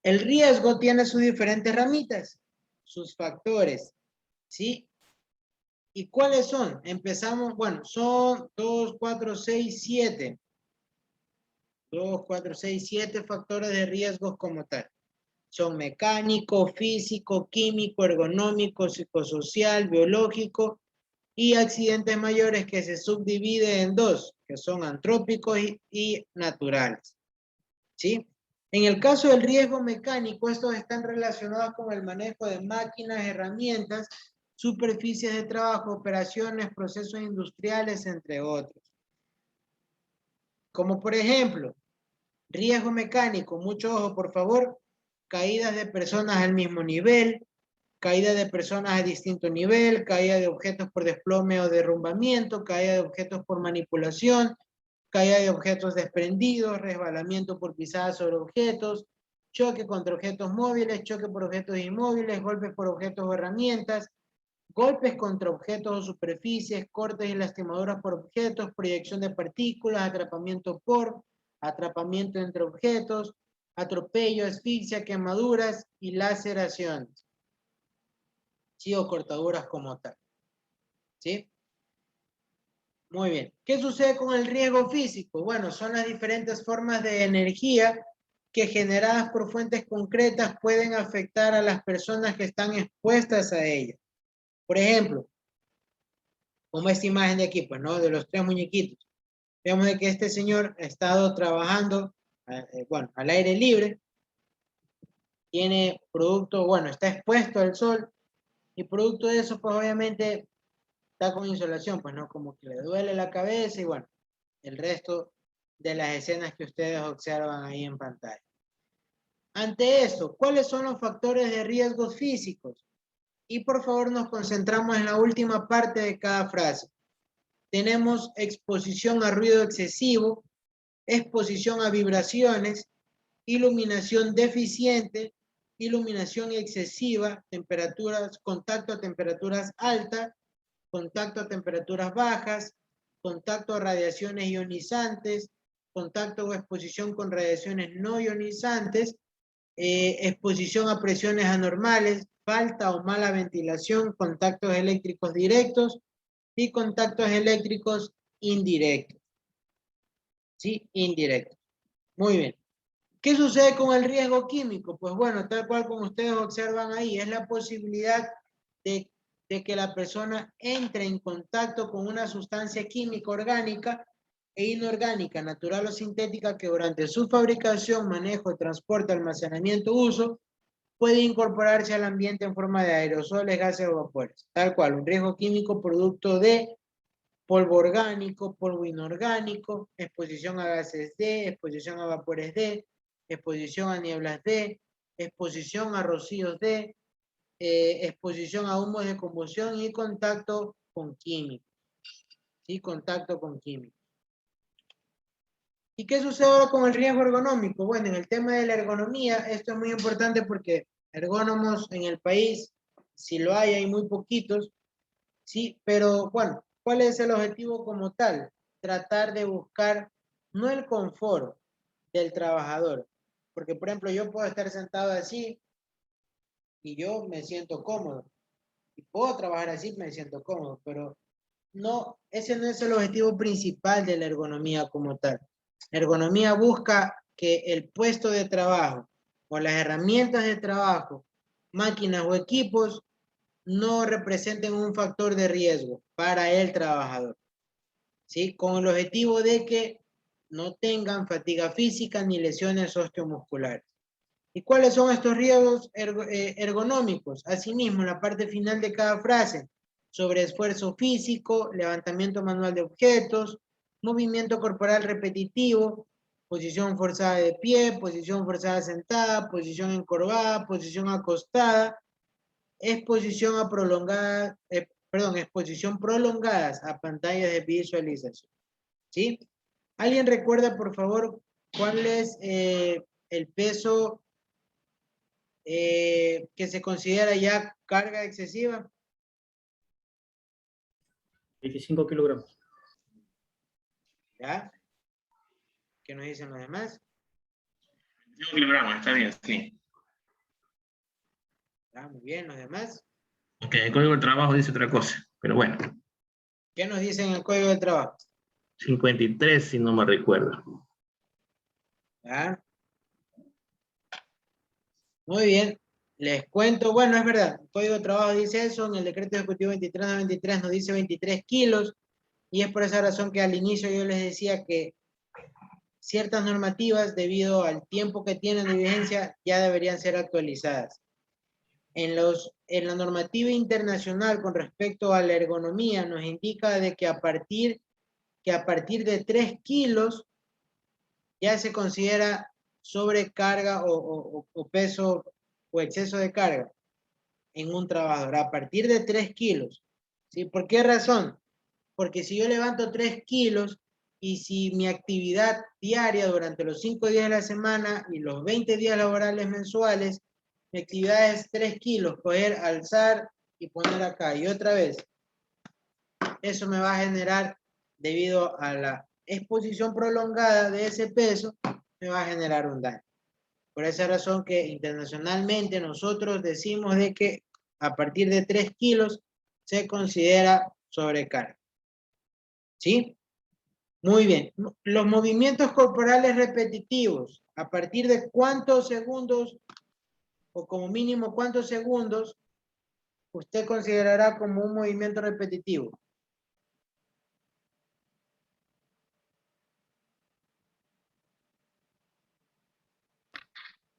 El riesgo tiene sus diferentes ramitas, sus factores. ¿Sí? ¿Y cuáles son? Empezamos, bueno, son 2, 4, 6, 7. 2, 4, 6, 7 factores de riesgos como tal. Son mecánico, físico, químico, ergonómico, psicosocial, biológico y accidentes mayores que se subdividen en dos, que son antrópicos y naturales. ¿Sí? En el caso del riesgo mecánico, estos están relacionados con el manejo de máquinas, herramientas, superficies de trabajo, operaciones, procesos industriales, entre otros. Como por ejemplo, riesgo mecánico, mucho ojo por favor, caídas de personas al mismo nivel, caída de personas a distinto nivel, caída de objetos por desplome o derrumbamiento, caída de objetos por manipulación, caída de objetos desprendidos, resbalamiento por pisadas sobre objetos, choque contra objetos móviles, choque por objetos inmóviles, golpes por objetos o herramientas, golpes contra objetos o superficies, cortes y lastimaduras por objetos, proyección de partículas, atrapamiento entre objetos, atropello, asfixia, quemaduras y laceraciones. ¿Sí? O cortaduras como tal. ¿Sí? Muy bien. ¿Qué sucede con el riesgo físico? Bueno, son las diferentes formas de energía que generadas por fuentes concretas pueden afectar a las personas que están expuestas a ellas. Por ejemplo, como esta imagen de aquí, pues, ¿no? De los 3 muñequitos. Vemos de que este señor ha estado trabajando, bueno, al aire libre, tiene producto, bueno, está expuesto al sol, y producto de eso, pues, obviamente, está con insolación, pues, ¿no? Como que le duele la cabeza, y bueno, el resto de las escenas que ustedes observan ahí en pantalla. Ante esto, ¿cuáles son los factores de riesgos físicos? Y por favor nos concentramos en la última parte de cada frase. Tenemos exposición a ruido excesivo, exposición a vibraciones, iluminación deficiente, iluminación excesiva, temperaturas, contacto a temperaturas altas, contacto a temperaturas bajas, contacto a radiaciones ionizantes, contacto o exposición con radiaciones no ionizantes, exposición a presiones anormales, falta o mala ventilación, contactos eléctricos directos y contactos eléctricos indirectos. ¿Sí? Indirectos. Muy bien. ¿Qué sucede con el riesgo químico? Pues bueno, tal cual como ustedes observan ahí, es la posibilidad de que la persona entre en contacto con una sustancia química orgánica e inorgánica, natural o sintética, que durante su fabricación, manejo, transporte, almacenamiento, uso, puede incorporarse al ambiente en forma de aerosoles, gases o vapores. Tal cual, un riesgo químico producto de polvo orgánico, polvo inorgánico, exposición a gases D, exposición a vapores D, exposición a nieblas D, exposición a rocíos D, exposición a humos de combustión y contacto con químicos. ¿Sí? Contacto con químicos. ¿Y qué sucede ahora con el riesgo ergonómico? Bueno, en el tema de la ergonomía, esto es muy importante porque ergónomos en el país, si lo hay muy poquitos, ¿sí? Pero bueno, ¿cuál es el objetivo como tal? Tratar de buscar no el confort del trabajador, porque por ejemplo yo puedo estar sentado así y yo me siento cómodo, y puedo trabajar así, me siento cómodo, pero no, ese no es el objetivo principal de la ergonomía como tal. La ergonomía busca que el puesto de trabajo o las herramientas de trabajo, máquinas o equipos no representen un factor de riesgo para el trabajador, ¿sí? Con el objetivo de que no tengan fatiga física ni lesiones osteomusculares. ¿Y cuáles son estos riesgos ergonómicos? Asimismo, en la parte final de cada frase, sobre esfuerzo físico, levantamiento manual de objetos, movimiento corporal repetitivo, posición forzada de pie, posición forzada sentada, posición encorvada, posición acostada, exposición prolongadas a pantallas de visualización. ¿Sí? ¿Alguien recuerda, por favor, cuál es el peso que se considera ya carga excesiva? 25 kilogramos. ¿Ya? ¿Qué nos dicen los demás? 25 kilogramos, está bien, sí. ¿Ya? Muy bien, los demás. Ok, el código del trabajo dice otra cosa, pero bueno. ¿Qué nos dicen en el código de trabajo? 53, si no me recuerdo. ¿Ya? Muy bien. Les cuento, bueno, es verdad, el Código de Trabajo dice eso, en el Decreto Ejecutivo 2393 nos dice 23 kilos, y es por esa razón que al inicio yo les decía que ciertas normativas, debido al tiempo que tienen de vigencia, ya deberían ser actualizadas. En la normativa internacional con respecto a la ergonomía nos indica de que a partir de 3 kilos ya se considera sobrecarga o peso o exceso de carga en un trabajador, a partir de 3 kilos. ¿Sí? ¿Por qué razón? Porque si yo levanto 3 kilos y si mi actividad diaria durante los 5 días de la semana y los 20 días laborales mensuales, mi actividad es 3 kilos, poder alzar y poner acá y otra vez, eso me va a generar, debido a la exposición prolongada de ese peso, me va a generar un daño. Por esa razón que internacionalmente nosotros decimos de que a partir de 3 kilos se considera sobrecarga. ¿Sí? Muy bien. Los movimientos corporales repetitivos, ¿a partir de cuántos segundos o como mínimo cuántos segundos usted considerará como un movimiento repetitivo?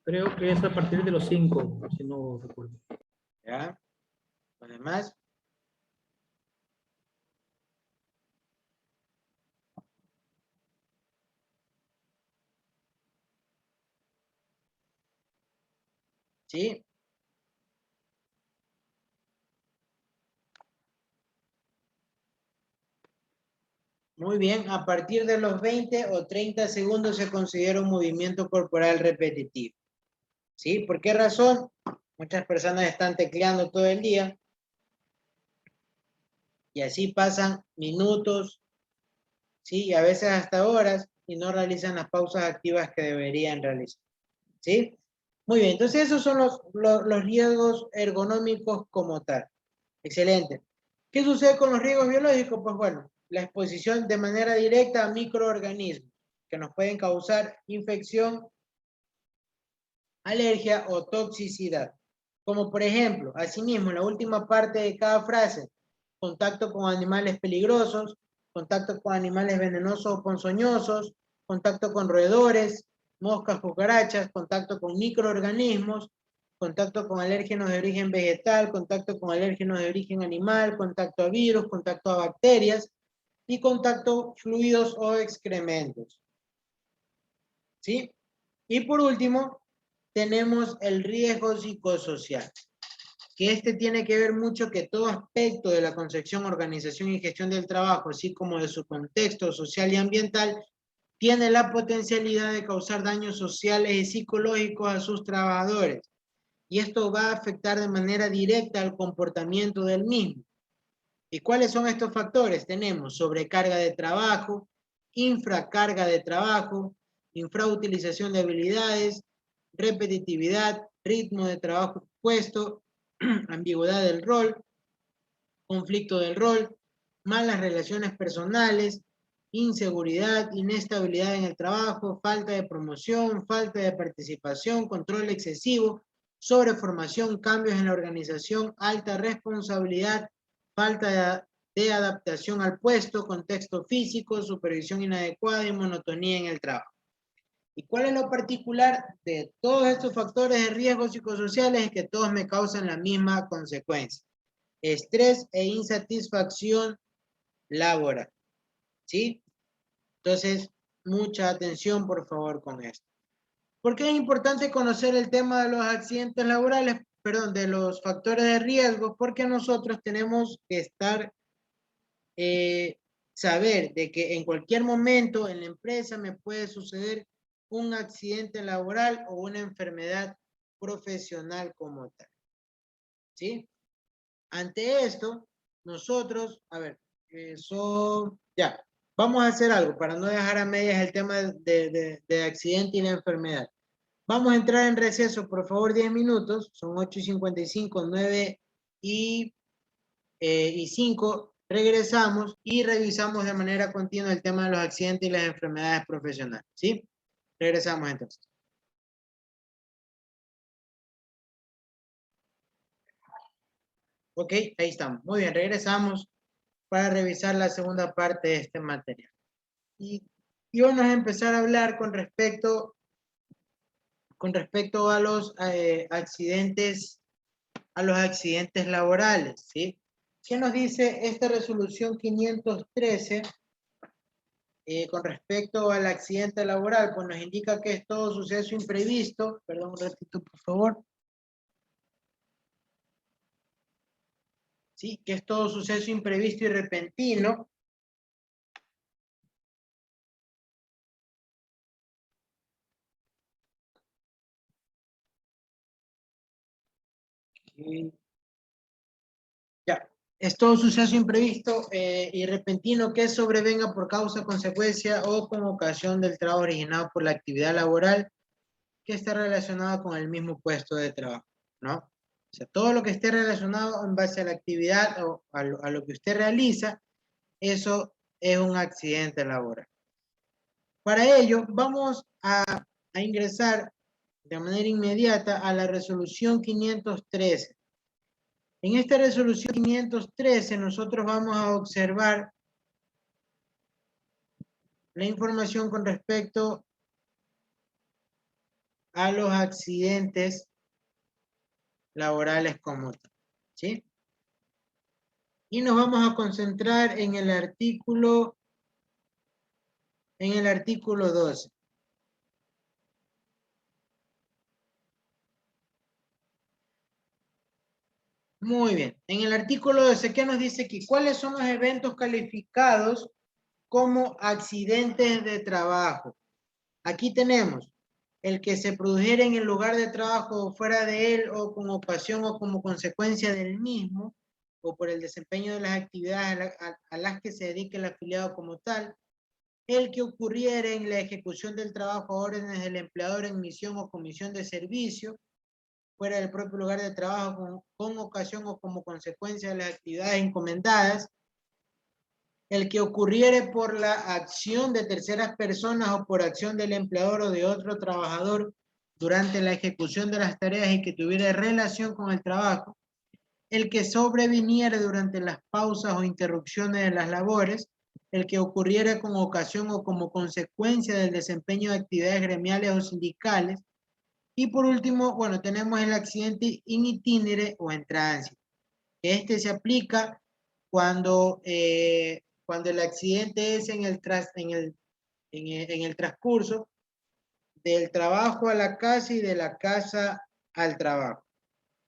Creo que es a partir de los 5, si no recuerdo. ¿Ya? Además, ¿sí? Muy bien, a partir de los 20 o 30 segundos se considera un movimiento corporal repetitivo. ¿Sí? ¿Por qué razón? Muchas personas están tecleando todo el día y así pasan minutos, ¿sí? Y a veces hasta horas y no realizan las pausas activas que deberían realizar. ¿Sí? Muy bien, entonces esos son los riesgos ergonómicos como tal. Excelente. ¿Qué sucede con los riesgos biológicos? Pues bueno, la exposición de manera directa a microorganismos que nos pueden causar infección, alergia o toxicidad. Como por ejemplo, asimismo, en la última parte de cada frase, contacto con animales peligrosos, contacto con animales venenosos o ponzoñosos, contacto con roedores, moscas, cucarachas, contacto con microorganismos, contacto con alérgenos de origen vegetal, contacto con alérgenos de origen animal, contacto a virus, contacto a bacterias y contacto fluidos o excrementos. ¿Sí? Y por último, tenemos el riesgo psicosocial, que este tiene que ver mucho que todo aspecto de la concepción, organización y gestión del trabajo, así como de su contexto social y ambiental, tiene la potencialidad de causar daños sociales y psicológicos a sus trabajadores. Y esto va a afectar de manera directa al comportamiento del mismo. ¿Y cuáles son estos factores? Tenemos sobrecarga de trabajo, infracarga de trabajo, infrautilización de habilidades, repetitividad, ritmo de trabajo expuesto, ambigüedad del rol, conflicto del rol, malas relaciones personales, inseguridad, inestabilidad en el trabajo, falta de promoción, falta de participación, control excesivo, sobreformación, cambios en la organización, alta responsabilidad, falta de adaptación al puesto, contexto físico, supervisión inadecuada y monotonía en el trabajo. ¿Y cuál es lo particular de todos estos factores de riesgo psicosociales? Es que todos me causan la misma consecuencia: estrés e insatisfacción laboral. ¿Sí? Entonces, mucha atención, por favor, con esto. ¿Por qué es importante conocer el tema de los accidentes laborales? Perdón, de los factores de riesgo, porque nosotros tenemos que estar, saber de que en cualquier momento en la empresa me puede suceder un accidente laboral o una enfermedad profesional como tal. ¿Sí? Ante esto, nosotros, a ver, eso, ya, vamos a hacer algo para no dejar a medias el tema de accidente y la enfermedad. Vamos a entrar en receso, por favor, 10 minutos, son 8:55, 9 y 5, regresamos y revisamos de manera continua el tema de los accidentes y las enfermedades profesionales, ¿sí? Regresamos entonces. Ok, ahí estamos. Muy bien, regresamos para revisar la segunda parte de este material. Y vamos a empezar a hablar con respecto a los accidentes laborales, ¿sí? ¿Qué nos dice esta resolución 513 con respecto al accidente laboral? Pues nos indica que es todo suceso imprevisto. Perdón, un ratito, por favor. Sí, que es todo suceso imprevisto y repentino. Ya, es todo suceso imprevisto y repentino que sobrevenga por causa, consecuencia o con ocasión del trabajo originado por la actividad laboral que esté relacionado con el mismo puesto de trabajo, ¿no? O sea, todo lo que esté relacionado en base a la actividad o a lo que usted realiza, eso es un accidente laboral. Para ello, vamos a ingresar de manera inmediata a la resolución 513. En esta resolución 513 nosotros vamos a observar la información con respecto a los accidentes laborales como tal, ¿sí? Y nos vamos a concentrar en el artículo 12. Muy bien. En el artículo 12, ¿qué nos dice aquí? ¿Cuáles son los eventos calificados como accidentes de trabajo? Aquí tenemos el que se produjera en el lugar de trabajo o fuera de él o con ocasión o como consecuencia del mismo o por el desempeño de las actividades a las que se dedique el afiliado como tal. El que ocurriera en la ejecución del trabajo a órdenes del empleador en misión o comisión de servicio fuera del propio lugar de trabajo con ocasión o como consecuencia de las actividades encomendadas. El que ocurriere por la acción de terceras personas o por acción del empleador o de otro trabajador durante la ejecución de las tareas y que tuviera relación con el trabajo. El que sobreviniere durante las pausas o interrupciones de las labores. El que ocurriera con ocasión o como consecuencia del desempeño de actividades gremiales o sindicales. Y por último, bueno, tenemos el accidente in itinere o en tránsito. Este se aplica cuando el accidente es en el transcurso del trabajo a la casa y de la casa al trabajo.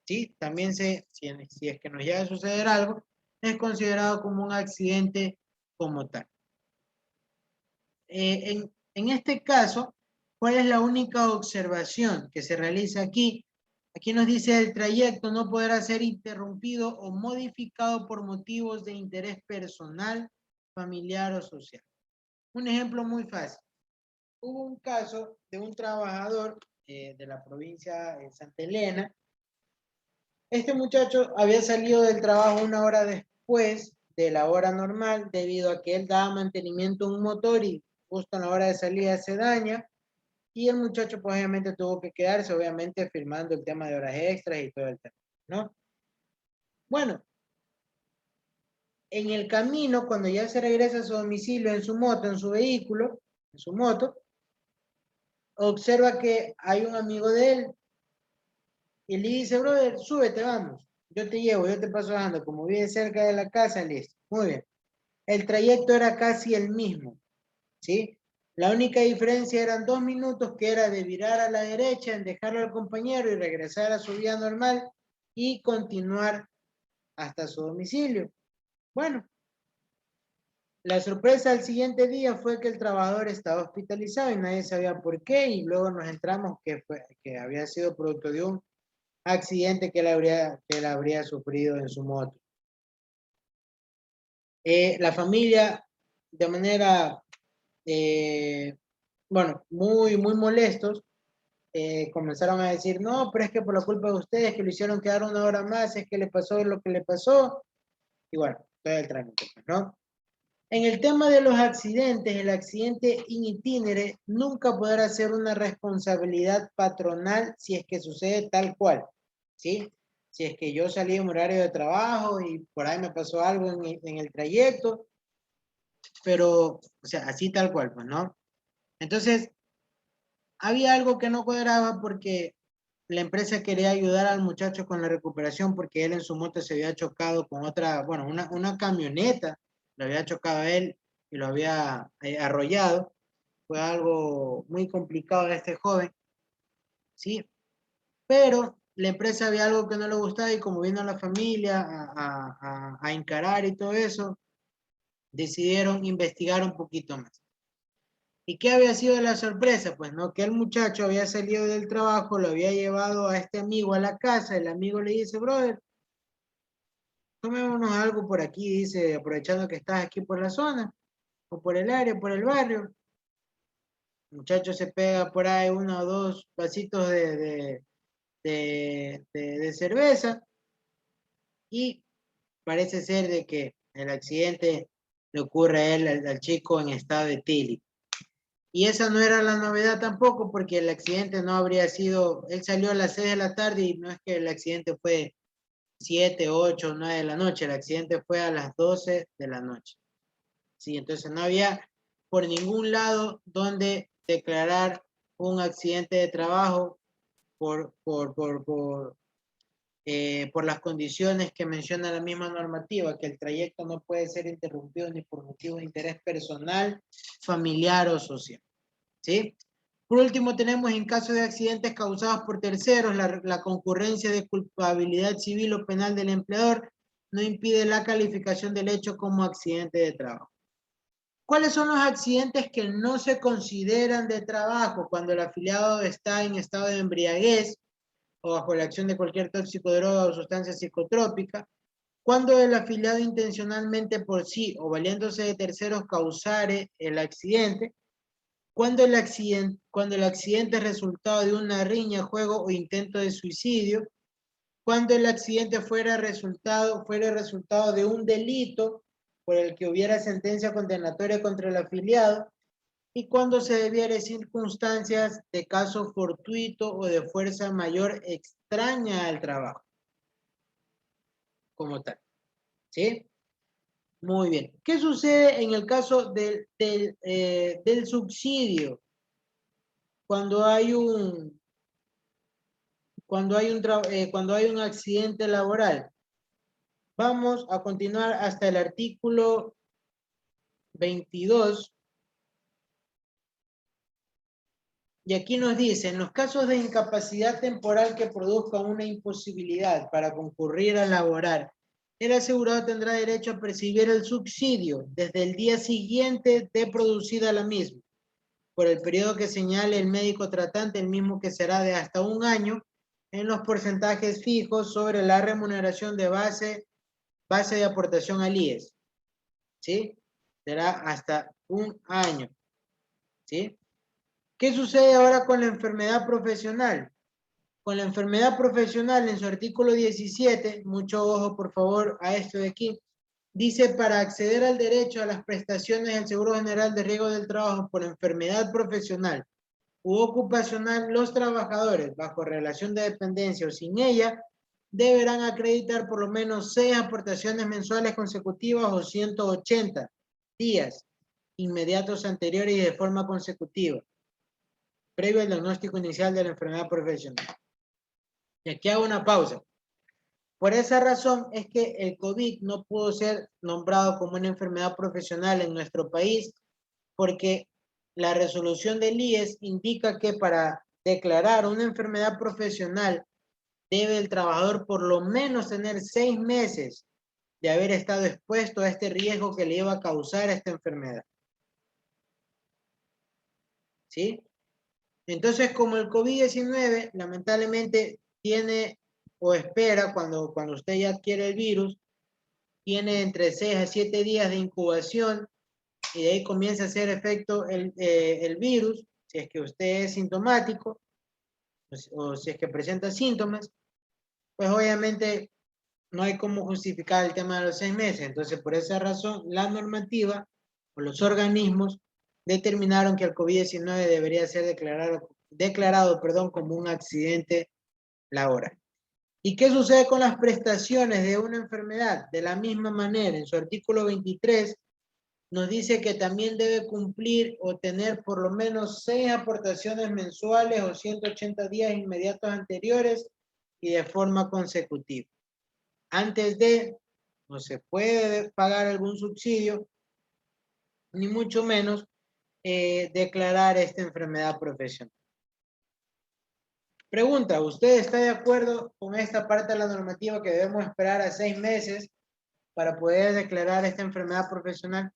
¿Sí? También si es que nos llega a suceder algo, es considerado como un accidente como tal. En este caso, ¿cuál es la única observación que se realiza aquí? Aquí nos dice el trayecto no podrá ser interrumpido o modificado por motivos de interés personal, familiar o social. Un ejemplo muy fácil. Hubo un caso de un trabajador de la provincia de Santa Elena. Este muchacho había salido del trabajo una hora después de la hora normal debido a que él daba mantenimiento a un motor y justo en la hora de salida se daña. Y el muchacho pues obviamente tuvo que quedarse, obviamente firmando el tema de horas extras y todo el tema, ¿no? Bueno, en el camino, cuando ya se regresa a su domicilio en su moto, en su vehículo, en su moto, observa que hay un amigo de él y le dice, brother, súbete, vamos, yo te llevo, yo te paso dejando, como vive cerca de la casa, listo, muy bien. El trayecto era casi el mismo, ¿sí? La única diferencia eran 2 minutos, que era de virar a la derecha, en dejarlo al compañero y regresar a su vida normal y continuar hasta su domicilio. Bueno, la sorpresa al siguiente día fue que el trabajador estaba hospitalizado y nadie sabía por qué, y luego nos entramos que había sido producto de un accidente que él habría sufrido en su moto. La familia, de manera bueno, muy molestos, comenzaron a decir, no, pero es que por la culpa de ustedes que lo hicieron quedar una hora más, es que le pasó lo que le pasó, y bueno, todo el trámite, ¿no? En el tema de los accidentes, el accidente in itinere nunca podrá ser una responsabilidad patronal si es que sucede tal cual, ¿sí? Si es que yo salí en un horario de trabajo y por ahí me pasó algo en el trayecto, pero, o sea, así tal cual, pues, ¿no? Entonces, había algo que no cuadraba porque la empresa quería ayudar al muchacho con la recuperación porque él en su moto se había chocado con otra, bueno, una camioneta, lo había chocado a él y lo había arrollado. Fue algo muy complicado de este joven, ¿sí? Pero la empresa había algo que no le gustaba y como vino la familia a encarar y todo eso, decidieron investigar un poquito más. ¿Y qué había sido la sorpresa? Pues no, que el muchacho había salido del trabajo, lo había llevado a este amigo a la casa, el amigo le dice, brother, tomémonos algo por aquí, dice, aprovechando que estás aquí por la zona, o por el área, por el barrio. El muchacho se pega por ahí 1 o 2 vasitos de cerveza y parece ser de que el accidente le ocurre a él, al chico en estado etílico. Y esa no era la novedad tampoco, porque el accidente no habría sido, él salió a las 6 de la tarde y no es que el accidente fue 7, 8, 9 de la noche, el accidente fue a las 12 de la noche. Sí, entonces no había por ningún lado donde declarar un accidente de trabajo por las condiciones que menciona la misma normativa, que el trayecto no puede ser interrumpido ni por motivos de interés personal, familiar o social. ¿Sí? Por último, tenemos en caso de accidentes causados por terceros, la concurrencia de culpabilidad civil o penal del empleador no impide la calificación del hecho como accidente de trabajo. ¿Cuáles son los accidentes que no se consideran de trabajo cuando el afiliado está en estado de embriaguez o bajo la acción de cualquier tóxico, droga o sustancia psicotrópica? Cuando el afiliado intencionalmente por sí o valiéndose de terceros causare el accidente. Cuando el accidente es resultado de una riña, juego o intento de suicidio. Cuando el accidente fuera resultado de un delito por el que hubiera sentencia condenatoria contra el afiliado. Y cuando se debiere circunstancias de caso fortuito o de fuerza mayor extraña al trabajo. Como tal. ¿Sí? Muy bien. ¿Qué sucede en el caso del subsidio? Cuando hay un accidente laboral. Vamos a continuar hasta el artículo 22. Y aquí nos dice, en los casos de incapacidad temporal que produzca una imposibilidad para concurrir a laborar, el asegurado tendrá derecho a percibir el subsidio desde el día siguiente de producida la misma, por el periodo que señale el médico tratante, el mismo que será de hasta 1 año, en los porcentajes fijos sobre la remuneración de base de aportación al IES. ¿Sí? Será hasta 1 año. ¿Sí? ¿Qué sucede ahora con la enfermedad profesional? Con la enfermedad profesional, en su artículo 17, mucho ojo por favor a esto de aquí, dice, para acceder al derecho a las prestaciones del Seguro General de Riesgo del Trabajo por enfermedad profesional u ocupacional, los trabajadores bajo relación de dependencia o sin ella deberán acreditar por lo menos 6 aportaciones mensuales consecutivas o 180 días inmediatos anteriores y de forma consecutiva, previo al diagnóstico inicial de la enfermedad profesional. Y aquí hago una pausa. Por esa razón es que el COVID no pudo ser nombrado como una enfermedad profesional en nuestro país, porque la resolución del IES indica que para declarar una enfermedad profesional debe el trabajador por lo menos tener 6 meses de haber estado expuesto a este riesgo que le iba a causar esta enfermedad. ¿Sí? Entonces, como el COVID-19 lamentablemente tiene o espera cuando usted ya adquiere el virus, tiene entre 6 a 7 días de incubación y de ahí comienza a hacer efecto el virus, si es que usted es sintomático o si es que presenta síntomas, pues obviamente no hay cómo justificar el tema de los 6 meses. Entonces, por esa razón, la normativa o los organismos determinaron que el COVID-19 debería ser declarado como un accidente laboral. ¿Y qué sucede con las prestaciones de una enfermedad? De la misma manera, en su artículo 23, nos dice que también debe cumplir o tener por lo menos 6 aportaciones mensuales o 180 días inmediatos anteriores y de forma consecutiva. Antes de, no se puede pagar algún subsidio, ni mucho menos declarar esta enfermedad profesional. Pregunta, ¿usted está de acuerdo con esta parte de la normativa que debemos esperar a 6 meses para poder declarar esta enfermedad profesional?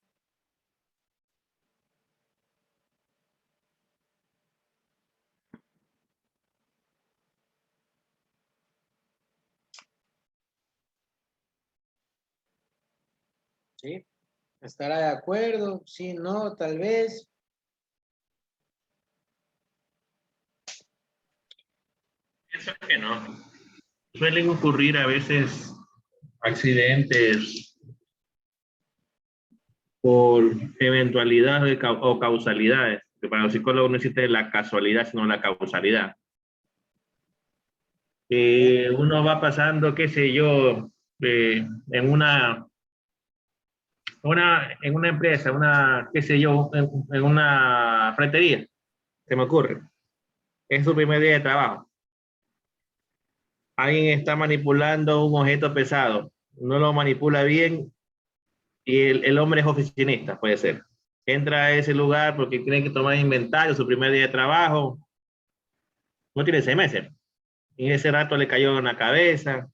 ¿Sí? ¿Estará de acuerdo? Sí, no, tal vez. Pienso que no. Suelen ocurrir a veces accidentes por eventualidades o causalidades, que para los psicólogos no existe la casualidad, sino la causalidad. Uno va pasando, qué sé yo, en una empresa, qué sé yo, en una ferretería, se me ocurre. Es su primer día de trabajo. Alguien está manipulando un objeto pesado, no lo manipula bien y el hombre es oficinista, puede ser. Entra a ese lugar porque tiene que tomar inventario, su primer día de trabajo, no tiene 6 meses. Y en ese rato le cayó en la cabeza,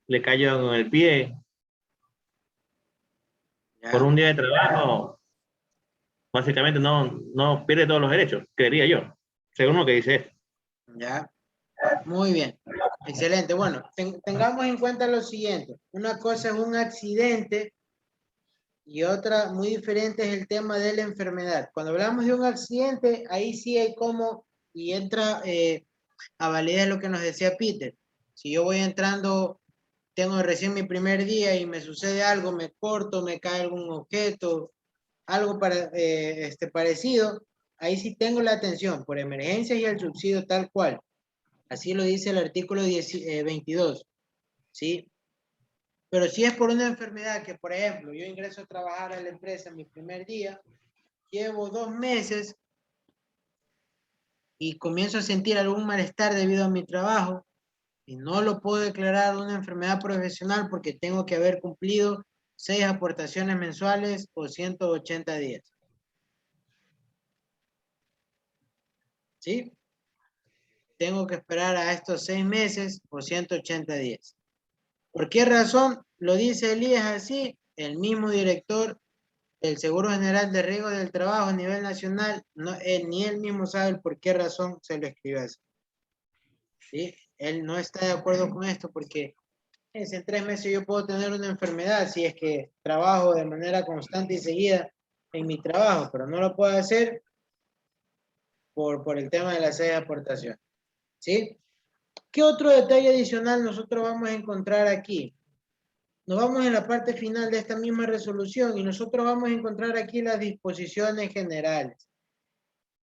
le cayó en el pie. Ya. Por un día de trabajo, básicamente no pierde todos los derechos, creería yo, según lo que dice esto. Ya. Muy bien. Excelente. Bueno, tengamos en cuenta lo siguiente. Una cosa es un accidente y otra muy diferente es el tema de la enfermedad. Cuando hablamos de un accidente, ahí sí hay como, y entra a validez lo que nos decía Peter. Si yo voy entrando, tengo recién mi primer día y me sucede algo, me corto, me cae algún objeto, algo parecido, ahí sí tengo la atención por emergencias y el subsidio tal cual. Así lo dice el artículo 22, ¿sí? Pero si es por una enfermedad que, por ejemplo, yo ingreso a trabajar a la empresa en mi primer día, llevo 2 meses y comienzo a sentir algún malestar debido a mi trabajo y no lo puedo declarar una enfermedad profesional porque tengo que haber cumplido 6 aportaciones mensuales o 180 días. ¿Sí? Tengo que esperar a estos 6 meses o 180 días. ¿Por qué razón lo dice Elías así? El mismo director del Seguro General de Riesgo del Trabajo a nivel nacional, ni él mismo sabe por qué razón se lo escribió así. ¿Sí? Él no está de acuerdo con esto porque en 3 meses yo puedo tener una enfermedad si es que trabajo de manera constante y seguida en mi trabajo, pero no lo puedo hacer por el tema de las 6 aportaciones. ¿Sí? ¿Qué otro detalle adicional nosotros vamos a encontrar aquí? Nos vamos en la parte final de esta misma resolución y nosotros vamos a encontrar aquí las disposiciones generales.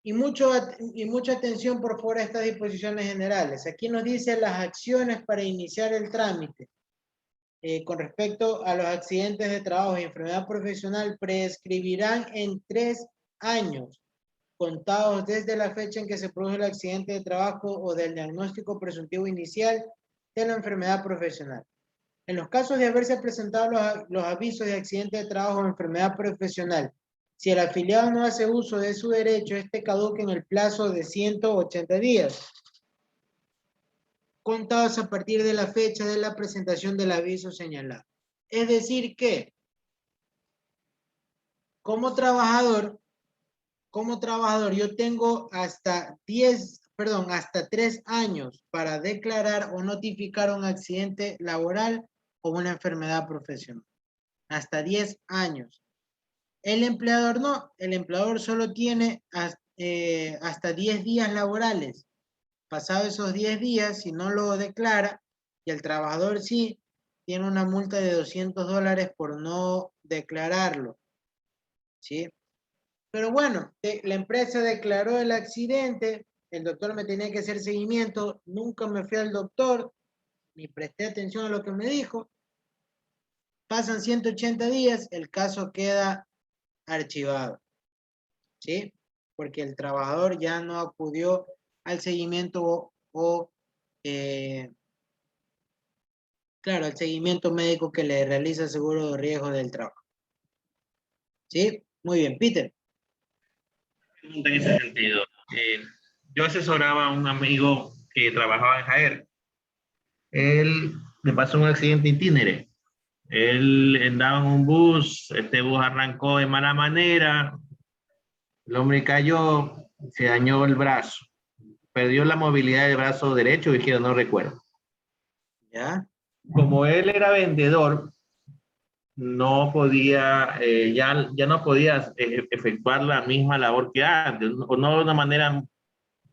Y mucha atención por favor a estas disposiciones generales. Aquí nos dice las acciones para iniciar el trámite. Con respecto a los accidentes de trabajo y enfermedad profesional, prescribirán en 3 años, contados desde la fecha en que se produce el accidente de trabajo o del diagnóstico presuntivo inicial de la enfermedad profesional. En los casos de haberse presentado los avisos de accidente de trabajo o enfermedad profesional, si el afiliado no hace uso de su derecho, este caduca en el plazo de 180 días, contados a partir de la fecha de la presentación del aviso señalado. Es decir que, como trabajador, yo tengo hasta 3 años para declarar o notificar un accidente laboral o una enfermedad profesional. Hasta 10 años. El empleador no, el empleador solo tiene hasta 10 días laborales. Pasado esos 10 días, si no lo declara, y el trabajador sí, tiene una multa de $200 por no declararlo. ¿sí? Pero bueno, la empresa declaró el accidente, el doctor me tenía que hacer seguimiento, nunca me fui al doctor, ni presté atención a lo que me dijo. Pasan 180 días, el caso queda archivado, ¿sí? Porque el trabajador ya no acudió al seguimiento claro, al seguimiento médico que le realiza el seguro de riesgo del trabajo. ¿Sí? Muy bien, Peter. En ese sentido, yo asesoraba a un amigo que trabajaba en Jaer. Él le pasó un accidente itinere. Él andaba en un bus, este bus arrancó de mala manera, el hombre cayó, se dañó el brazo, perdió la movilidad del brazo derecho o izquierdo, no recuerdo. ¿Ya? Como él era vendedor, no podía, ya no podía efectuar la misma labor que antes, o no de una manera,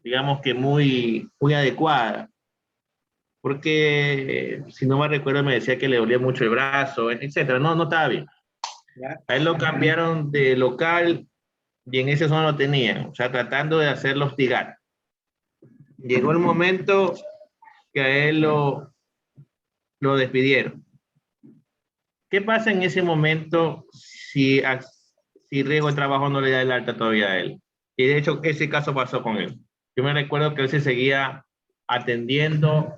digamos que muy adecuada. Porque, si no me recuerdo, me decía que le dolía mucho el brazo, etcétera. No estaba bien. ¿Ya? A él lo cambiaron de local y en ese no lo tenían, o sea, tratando de hacerlo hostigar. Llegó el momento que a él lo despidieron. ¿Qué pasa en ese momento si riesgo de trabajo no le da el alta todavía a él? Y de hecho, ese caso pasó con él. Yo me recuerdo que él se seguía atendiendo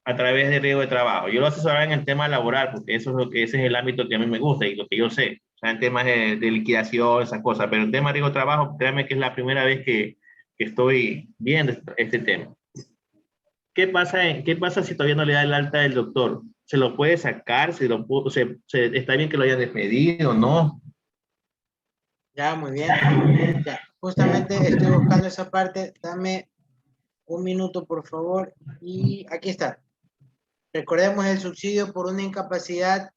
a través de riesgo de trabajo. Yo lo asesoraba en el tema laboral, porque eso es ese es el ámbito que a mí me gusta y lo que yo sé. O sea, en temas de liquidación, esas cosas. Pero el tema de riesgo de trabajo, créanme que es la primera vez que estoy viendo este tema. ¿Qué pasa si todavía no le da el alta del doctor? ¿Se lo puede sacar? ¿Está bien que lo hayan despedido o no? Ya, muy bien. Ya, justamente estoy buscando esa parte. Dame un minuto, por favor. Y aquí está. Recordemos el subsidio por una incapacidad,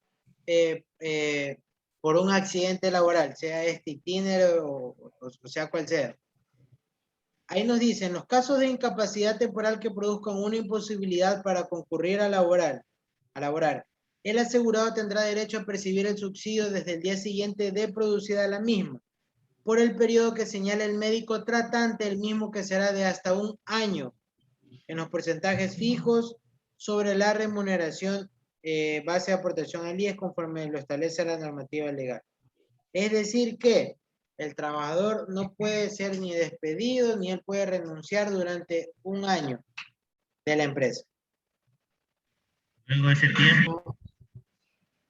por un accidente laboral, sea este itinerario o sea cual sea. Ahí nos dicen, los casos de incapacidad temporal que produzcan una imposibilidad para concurrir a laborar, el asegurado tendrá derecho a percibir el subsidio desde el día siguiente de producida la misma, por el periodo que señala el médico tratante, el mismo que será de hasta un año, en los porcentajes fijos sobre la remuneración base de aportación al IES conforme lo establece la normativa legal. Es decir que el trabajador no puede ser ni despedido ni él puede renunciar durante un año de la empresa. Luego de ese tiempo,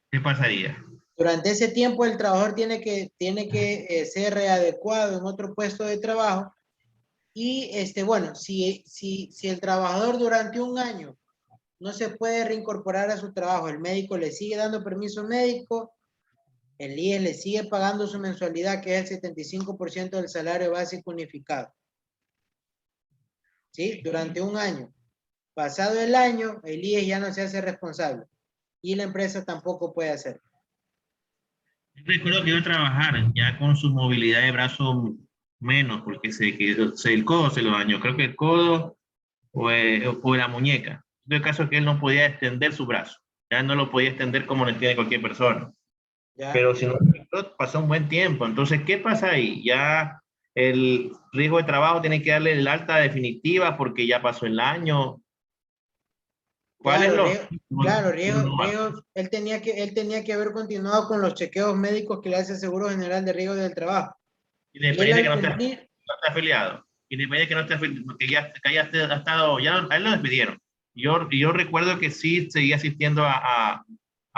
¿qué pasaría? Durante ese tiempo el trabajador tiene que ser readecuado en otro puesto de trabajo y bueno, si el trabajador durante un año no se puede reincorporar a su trabajo, el médico le sigue dando permiso médico, el IES le sigue pagando su mensualidad, que es el 75% del salario básico unificado. ¿Sí? Durante un año. Pasado el año, el IES ya no se hace responsable y la empresa tampoco puede hacer. Recuerdo que iba a trabajar ya con su movilidad de brazo menos, porque el codo se lo dañó. Creo que el codo o la muñeca. En el caso es que él no podía extender su brazo. Ya no lo podía extender como lo entiende cualquier persona. ¿Ya? Pero si no, pasó un buen tiempo. Entonces, ¿qué pasa ahí? Ya el riesgo de trabajo tiene que darle el alta definitiva porque ya pasó el año. ¿Cuál es Riego, él tenía que haber continuado con los chequeos médicos que le hace el Seguro General de Riesgo del Trabajo. Independiente de que no esté afiliado. Independiente de que no esté afiliado, porque ya haya estado, a él lo despidieron. Yo recuerdo que sí seguía asistiendo a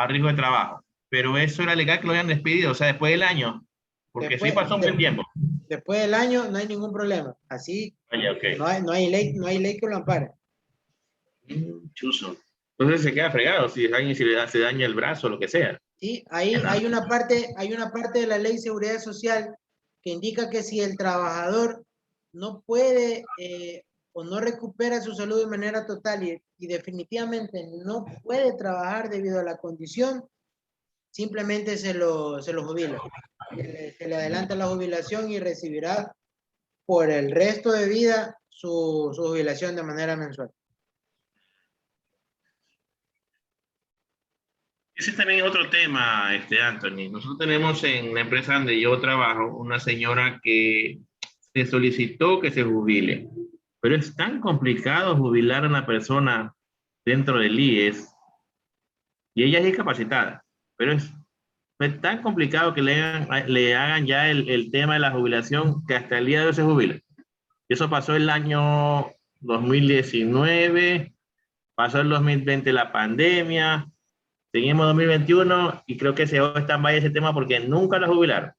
riesgo de trabajo, pero eso era legal que lo hayan despedido, o sea, después del año, porque sí pasó un buen tiempo. Después del año no hay ningún problema. Así, Okay. no hay ley que lo ampare. Chuzo. Entonces se queda fregado si alguien se daña el brazo o lo que sea. Sí, ahí hay una parte de la ley de seguridad social que indica que si el trabajador no puede o no recupera su salud de manera total y definitivamente no puede trabajar debido a la condición, simplemente se lo jubila. Se le adelanta la jubilación y recibirá por el resto de vida su jubilación de manera mensual. Ese también es otro tema, Anthony. Nosotros tenemos en la empresa donde yo trabajo una señora que se solicitó que se jubile, pero es tan complicado jubilar a una persona dentro del IES y ella es discapacitada, pero fue tan complicado que le hagan ya el tema de la jubilación que hasta el día de hoy se jubila. Y eso pasó el año 2019, pasó el 2020 la pandemia, seguimos 2021 y creo que se está en ese tema porque nunca la jubilaron.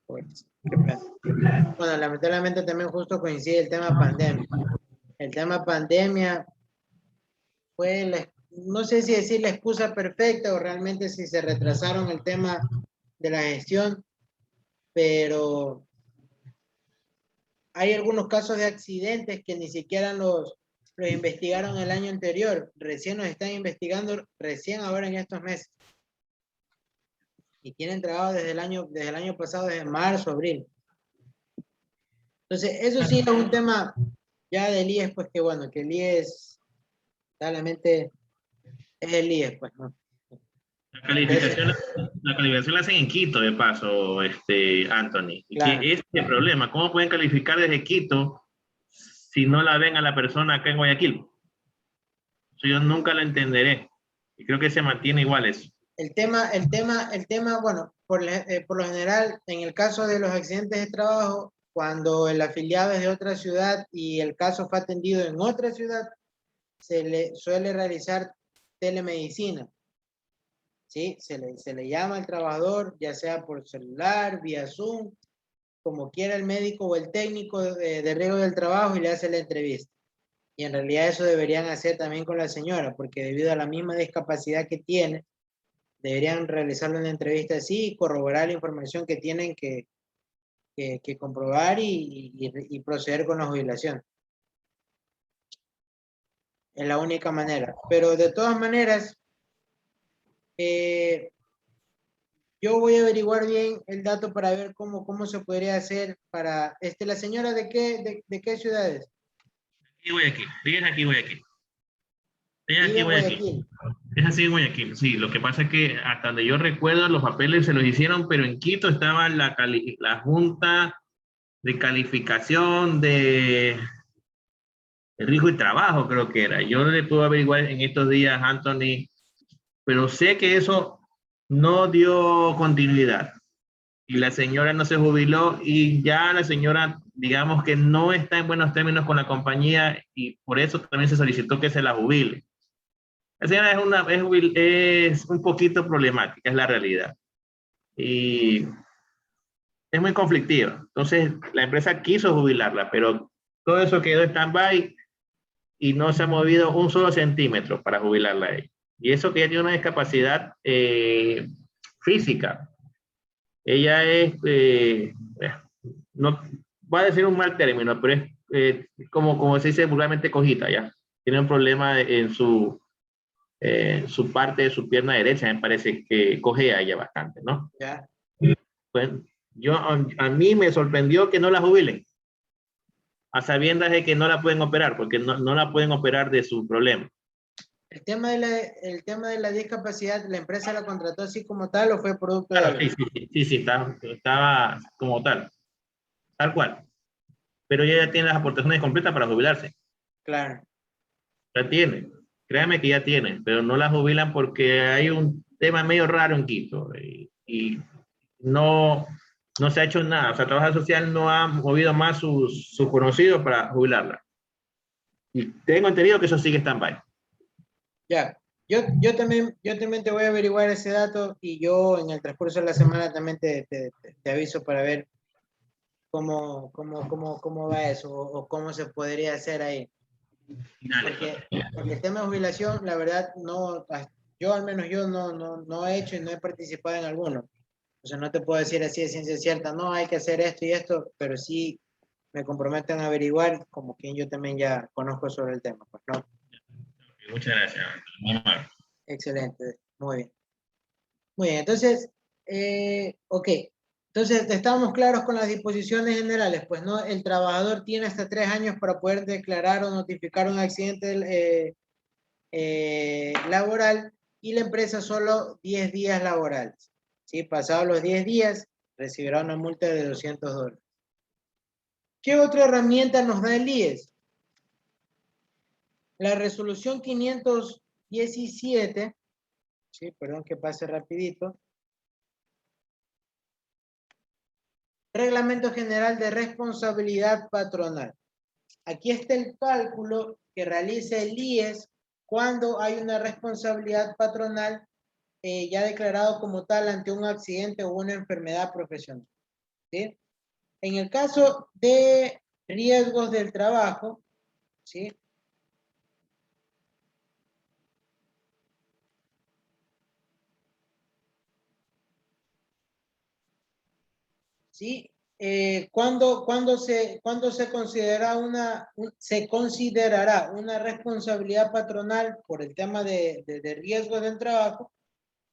Pues, bueno, lamentablemente también justo coincide el tema pandemia. El tema pandemia fue, no sé si decir la excusa perfecta o realmente si se retrasaron el tema de la gestión, pero hay algunos casos de accidentes que ni siquiera los investigaron el año anterior, recién los están investigando recién ahora en estos meses. Y tienen trabajo desde el año pasado, desde marzo, abril. Entonces, eso sí es un tema ya del IES, pues que bueno, que el IES, realmente es el IES, pues, ¿no? La calificación la hacen en Quito, de paso, Anthony. Claro. ¿Qué es el problema? ¿Cómo pueden calificar desde Quito si no la ven a la persona acá en Guayaquil? Eso yo nunca lo entenderé. Y creo que se mantiene igual eso. El tema, bueno, por lo general, en el caso de los accidentes de trabajo, cuando el afiliado es de otra ciudad y el caso fue atendido en otra ciudad, se le suele realizar telemedicina. ¿Sí? Se le llama al trabajador, ya sea por celular, vía Zoom, como quiera el médico o el técnico de riesgo del trabajo y le hace la entrevista. Y en realidad eso deberían hacer también con la señora, porque debido a la misma discapacidad que tiene, deberían realizarle una entrevista así y corroborar la información que tienen que comprobar y proceder con la jubilación. Es la única manera. Pero de todas maneras, yo voy a averiguar bien el dato para ver cómo se podría hacer para, la señora de qué ciudad es. Aquí Guayaquil, vives aquí Guayaquil. Vive en Guayaquil. Es así en Guayaquil, sí. Lo que pasa es que hasta donde yo recuerdo los papeles se los hicieron, pero en Quito estaba la Junta de Calificación de Riesgo y Trabajo, creo que era. Yo le puedo averiguar en estos días, Anthony, pero sé que eso no dio continuidad. Y la señora no se jubiló y ya la señora, digamos que no está en buenos términos con la compañía y por eso también se solicitó que se la jubile. La señora es un poquito problemática, es la realidad. Y es muy conflictiva. Entonces, la empresa quiso jubilarla, pero todo eso quedó en stand-by y no se ha movido un solo centímetro para jubilarla a ella. Y eso que ella tiene una discapacidad física. Ella no voy a decir un mal término, pero es como se dice vulgarmente cojita, ya. Tiene un problema en su parte de su pierna derecha, me parece que cojea ella bastante, ¿no? Ya. Pues a mí me sorprendió que no la jubilen, a sabiendas de que no la pueden operar, porque no la pueden operar de su problema. El tema de la discapacidad, ¿la empresa la contrató así como tal o fue producto de Claro, algo? sí, estaba como tal cual. Pero ella ya tiene las aportaciones completas para jubilarse. Claro. Ya tiene. Créame que ya tiene, pero no la jubilan porque hay un tema medio raro en Quito y no se ha hecho nada. O sea, Trabajo Social no ha movido más sus conocidos para jubilarla. Y tengo entendido que eso sigue stand-by. Ya. Yo también te voy a averiguar ese dato y yo en el transcurso de la semana también te aviso para ver cómo va eso o cómo se podría hacer ahí. Porque el tema de jubilación, la verdad, yo al menos no he hecho y no he participado en alguno. O sea, no te puedo decir así de ciencia cierta, no, hay que hacer esto y esto, pero sí me comprometen a averiguar, como quien yo también ya conozco sobre el tema, pues, ¿no? Muchas gracias. Excelente, muy bien. Muy bien, entonces, ok. Entonces, estamos claros con las disposiciones generales, pues, ¿no? El trabajador tiene hasta 3 años para poder declarar o notificar un accidente laboral y la empresa solo 10 días laborales. ¿Sí? Pasados los 10 días, recibirá una multa de $200. ¿Qué otra herramienta nos da el IES? La resolución 517, sí, perdón que pase rapidito. Reglamento General de Responsabilidad Patronal. Aquí está el cálculo que realiza el IES cuando hay una responsabilidad patronal ya declarado como tal ante un accidente o una enfermedad profesional. ¿Sí? En el caso de riesgos del trabajo, ¿sí? ¿Sí? ¿Cuándo se considerará una responsabilidad patronal por el tema de riesgos del trabajo?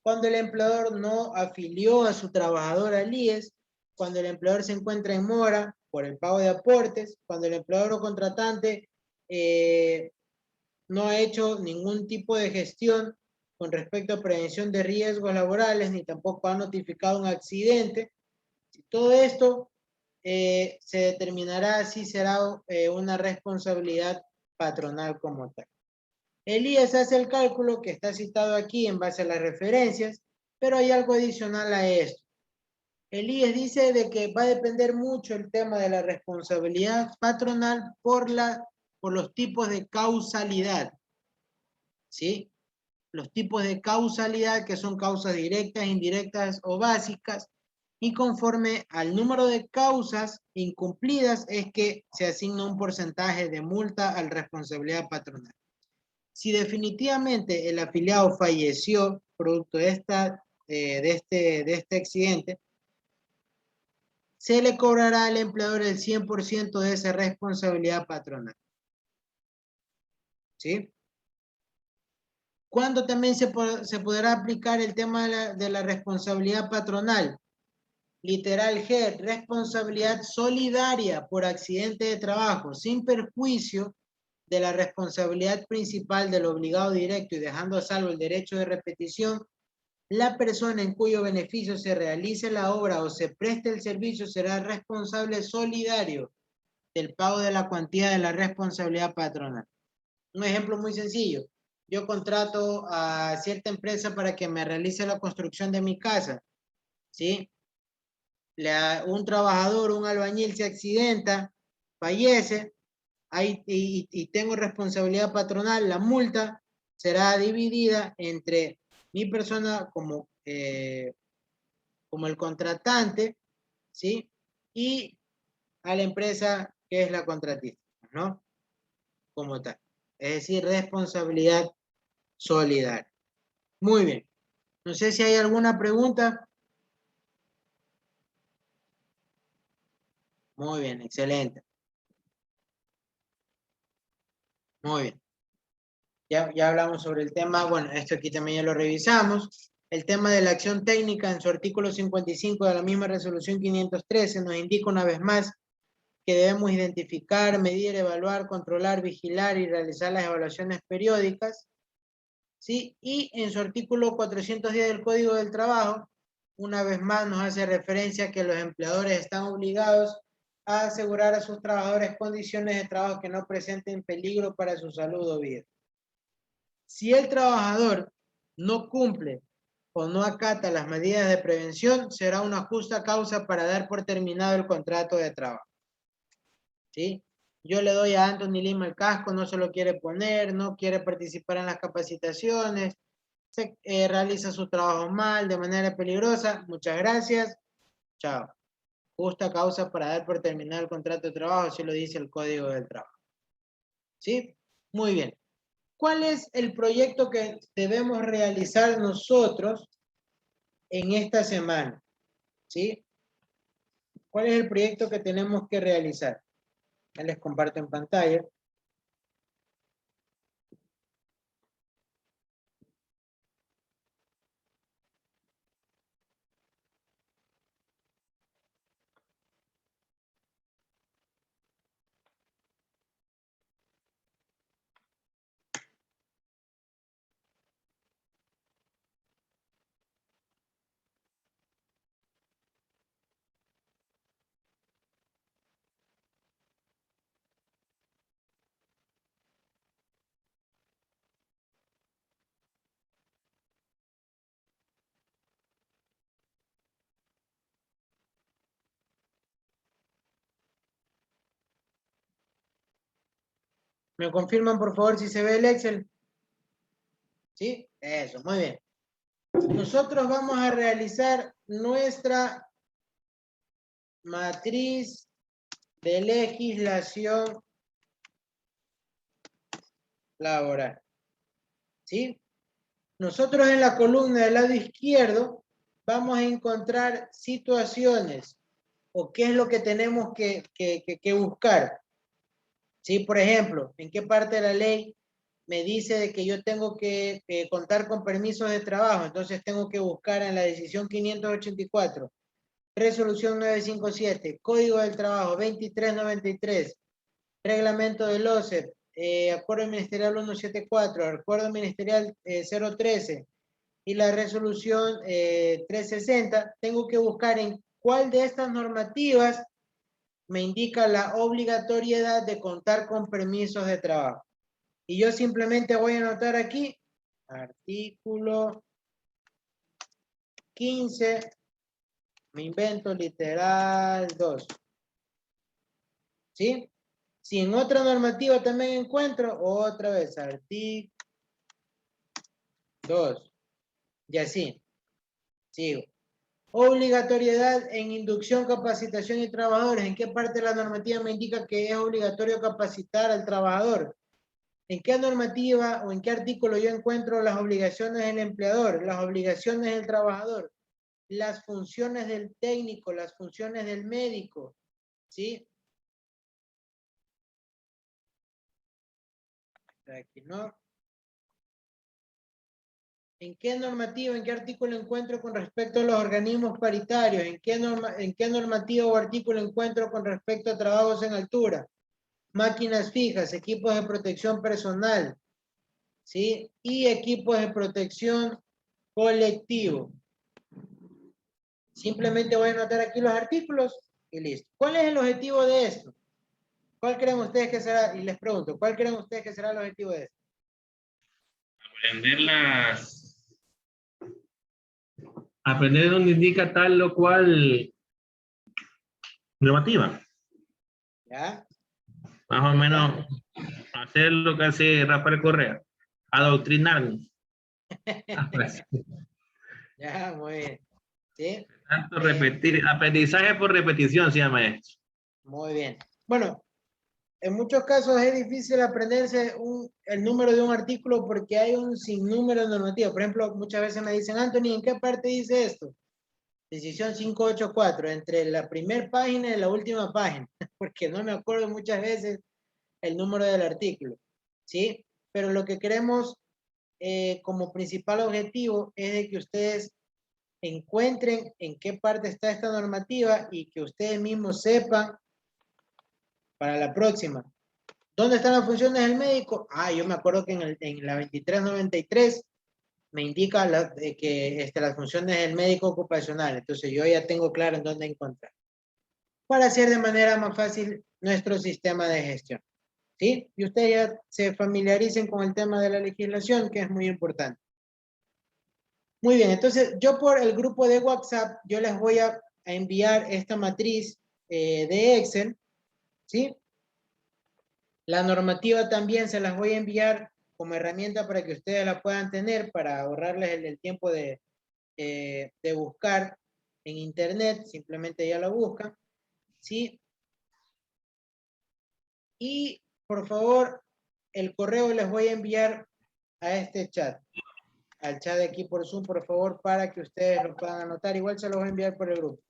Cuando el empleador no afilió a su trabajador al IES, cuando el empleador se encuentra en mora por el pago de aportes, cuando el empleador o contratante no ha hecho ningún tipo de gestión con respecto a prevención de riesgos laborales, ni tampoco ha notificado un accidente. Si todo esto se determinará si será una responsabilidad patronal como tal. El IES hace el cálculo que está citado aquí en base a las referencias, pero hay algo adicional a esto. El IES dice de que va a depender mucho el tema de la responsabilidad patronal por los tipos de causalidad, ¿sí? Los tipos de causalidad que son causas directas, indirectas o básicas, y conforme al número de causas incumplidas es que se asigna un porcentaje de multa a la responsabilidad patronal. Si definitivamente el afiliado falleció producto de este accidente, se le cobrará al empleador el 100% de esa responsabilidad patronal. ¿Sí? ¿Cuándo también se podrá aplicar el tema de la responsabilidad patronal? Literal G, responsabilidad solidaria por accidente de trabajo, sin perjuicio de la responsabilidad principal del obligado directo y dejando a salvo el derecho de repetición. La persona en cuyo beneficio se realice la obra o se preste el servicio será responsable solidario del pago de la cuantía de la responsabilidad patronal. Un ejemplo muy sencillo. Yo contrato a cierta empresa para que me realice la construcción de mi casa, ¿sí? Un trabajador, un albañil se accidenta, fallece, y tengo responsabilidad patronal, la multa será dividida entre mi persona como el contratante, ¿sí? Y a la empresa que es la contratista, ¿no? Como tal. Es decir, responsabilidad solidaria. Muy bien. No sé si hay alguna pregunta. Muy bien, excelente. Muy bien. Ya hablamos sobre el tema, bueno, esto aquí también ya lo revisamos. El tema de la acción técnica en su artículo 55 de la misma resolución 513 nos indica una vez más que debemos identificar, medir, evaluar, controlar, vigilar y realizar las evaluaciones periódicas, ¿sí? Y en su artículo 410 del Código del Trabajo, una vez más nos hace referencia a que los empleadores están obligados a asegurar a sus trabajadores condiciones de trabajo que no presenten peligro para su salud o vida. Si el trabajador no cumple o no acata las medidas de prevención, será una justa causa para dar por terminado el contrato de trabajo. ¿Sí? Yo le doy a Anthony Lima el casco, no se lo quiere poner, no quiere participar en las capacitaciones, realiza su trabajo mal, de manera peligrosa. Muchas gracias. Chao. Justa causa para dar por terminado el contrato de trabajo, así lo dice el Código del Trabajo. ¿Sí? Muy bien. ¿Cuál es el proyecto que debemos realizar nosotros en esta semana? ¿Sí? ¿Cuál es el proyecto que tenemos que realizar? Ya les comparto en pantalla. ¿Me confirman, por favor, si se ve el Excel? ¿Sí? Eso, muy bien. Nosotros vamos a realizar nuestra matriz de legislación laboral. ¿Sí? Nosotros en la columna del lado izquierdo vamos a encontrar situaciones o qué es lo que tenemos que buscar. ¿Sí? Por ejemplo, ¿en qué parte de la ley me dice de que yo tengo que contar con permisos de trabajo? Entonces tengo que buscar en la decisión 584, resolución 957, Código del Trabajo 2393, reglamento del OCEP, acuerdo ministerial 174, acuerdo ministerial 013 y la resolución 360. Tengo que buscar en cuál de estas normativas me indica la obligatoriedad de contar con permisos de trabajo. Y yo simplemente voy a anotar aquí, artículo 15, me invento literal 2. ¿Sí? Si en otra normativa también encuentro, otra vez, artículo 2. Y así, sigo. Obligatoriedad en inducción, capacitación y trabajadores. ¿En qué parte de la normativa me indica que es obligatorio capacitar al trabajador? ¿En qué normativa o en qué artículo yo encuentro las obligaciones del empleador, las obligaciones del trabajador, las funciones del técnico, las funciones del médico? ¿Sí? Aquí no. ¿En qué normativa, en qué artículo encuentro con respecto a los organismos paritarios? ¿En qué normativa o artículo encuentro con respecto a trabajos en altura? Máquinas fijas, equipos de protección personal, ¿sí? Y equipos de protección colectivo. Simplemente voy a anotar aquí los artículos y listo. ¿Cuál es el objetivo de esto? ¿Cuál creen ustedes que será? Y les pregunto, ¿cuál creen ustedes que será el objetivo de esto? Aprender donde indica tal o cual normativa. ¿Ya? Más o menos hacer lo que hace Rafael Correa. Adoctrinarnos. Ya, muy bien. ¿Sí? Tanto repetir, aprendizaje por repetición se llama esto. Muy bien. Bueno, en muchos casos es difícil aprenderse el número de un artículo porque hay un sinnúmero de normativas. Por ejemplo, muchas veces me dicen, Anthony, ¿en qué parte dice esto? Decisión 584, entre la primera página y la última página, porque no me acuerdo muchas veces el número del artículo, ¿sí? Pero lo que queremos como principal objetivo es de que ustedes encuentren en qué parte está esta normativa y que ustedes mismos sepan para la próxima. ¿Dónde están las funciones del médico? Ah, yo me acuerdo que en la 2393 me indica que las funciones del médico ocupacional. Entonces yo ya tengo claro en dónde encontrar. Para hacer de manera más fácil nuestro sistema de gestión. ¿Sí? Y ustedes ya se familiaricen con el tema de la legislación, que es muy importante. Muy bien, entonces yo por el grupo de WhatsApp, yo les voy a enviar esta matriz de Excel, ¿sí? La normativa también se las voy a enviar como herramienta para que ustedes la puedan tener, para ahorrarles el tiempo de buscar en internet, simplemente ya la buscan, ¿sí? Y por favor, el correo les voy a enviar a este chat, al chat de aquí por Zoom, por favor, para que ustedes lo puedan anotar. Igual se los voy a enviar por el grupo.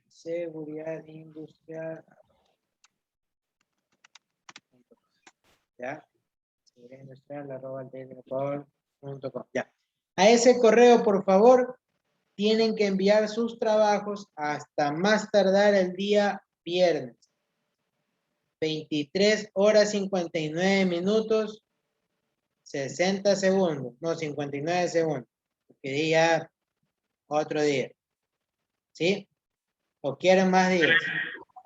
Seguridad industrial. ¿Ya? Seguridad industrial, @ecuador.com. Ya. A ese correo, por favor, tienen que enviar sus trabajos hasta más tardar el día viernes. 23 horas 59 minutos 60 segundos. No, 59 segundos. Porque día otro día. ¿Sí? ¿O quieren más días?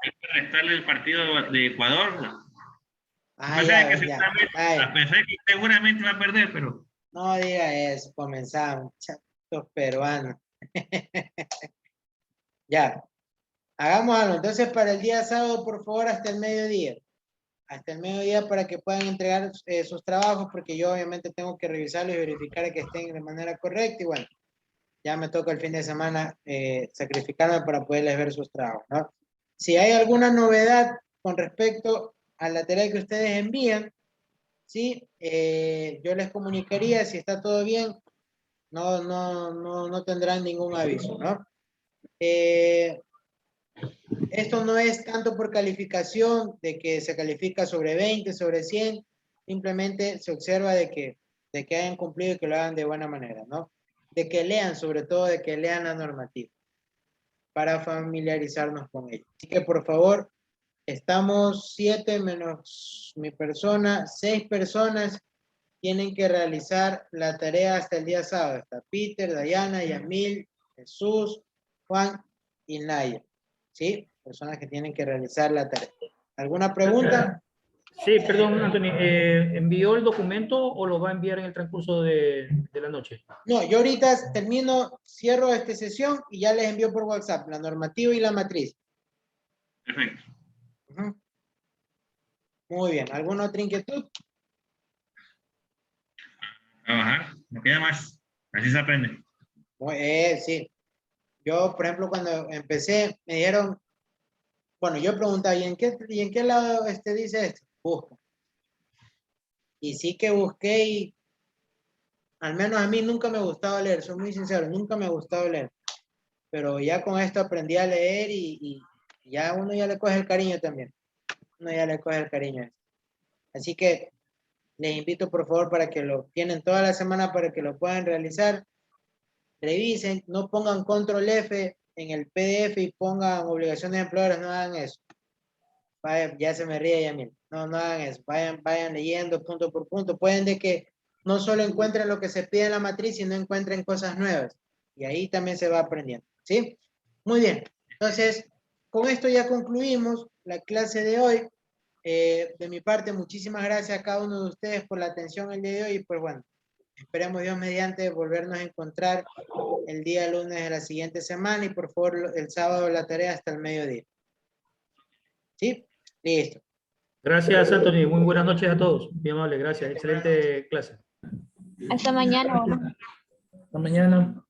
Hay que restarle el partido de Ecuador, ¿no? Ah, A ya, pesar de que seguramente va a perder, pero... No diga eso, comenzamos. Chatos peruanos. Ya. Hagamos algo. Entonces, para el día sábado, por favor, hasta el mediodía. hasta el mediodía para que puedan entregar sus trabajos, porque yo obviamente tengo que revisarlos y verificar que estén de manera correcta, y bueno, ya me toca el fin de semana sacrificarme para poderles ver sus trabajos, ¿no? Si hay alguna novedad con respecto a la tarea que ustedes envían, ¿sí? Yo les comunicaría si está todo bien, no tendrán ningún aviso, ¿no? Esto no es tanto por calificación, de que se califica sobre 20, sobre 100, simplemente se observa de que hayan cumplido y que lo hagan de buena manera, ¿no? De que lean, sobre todo de que lean la normativa, para familiarizarnos con ella. Así que por favor, estamos 7 menos mi persona, 6 personas tienen que realizar la tarea hasta el día sábado. Está Peter, Dayana, Yamil, Jesús, Juan y Naya. ¿Sí? Personas que tienen que realizar la tarea. ¿Alguna pregunta? Sí, perdón, Anthony. ¿Envió el documento o lo va a enviar en el transcurso de la noche? No, yo ahorita termino, cierro esta sesión y ya les envío por WhatsApp la normativa y la matriz. Perfecto. Muy bien. ¿Alguna otra inquietud? Trabajar, no queda más. Así se aprende. Sí. Yo, por ejemplo, cuando empecé, me dijeron, bueno, yo preguntaba, ¿y en qué lado dice esto? Busca. Y sí que busqué y al menos a mí nunca me gustaba leer, soy muy sincero, nunca me ha gustado leer. Pero ya con esto aprendí a leer y ya uno ya le coge el cariño también. Uno ya le coge el cariño. Así que les invito por favor para que lo tienen toda la semana para que lo puedan realizar. Revisen, no pongan control F en el PDF y pongan obligaciones de empleadores, no hagan eso. Vaya, ya se me ríe Yamil. No hagan eso. Vayan leyendo punto por punto. Pueden de que no solo encuentren lo que se pide en la matriz, sino encuentren cosas nuevas. Y ahí también se va aprendiendo. ¿Sí? Muy bien. Entonces, con esto ya concluimos la clase de hoy. De mi parte, muchísimas gracias a cada uno de ustedes por la atención el día de hoy. Y pues bueno, esperemos Dios mediante volvernos a encontrar el día lunes de la siguiente semana y por favor el sábado la tarea hasta el mediodía. ¿Sí? Listo. Gracias, Anthony. Muy buenas noches a todos. Muy amable, gracias. Excelente clase. Hasta mañana. Hasta mañana.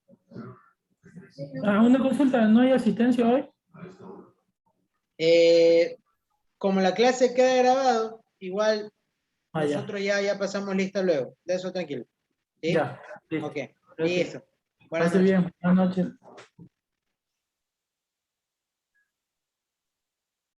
Una consulta, ¿no hay asistencia hoy? Como la clase queda grabado, igual nosotros Ya. ya pasamos lista luego. De eso tranquilo. ¿Sí? Ya. Listo. Ok, Gracias. listo. Buenas Pase noches. bien. Buenas noches.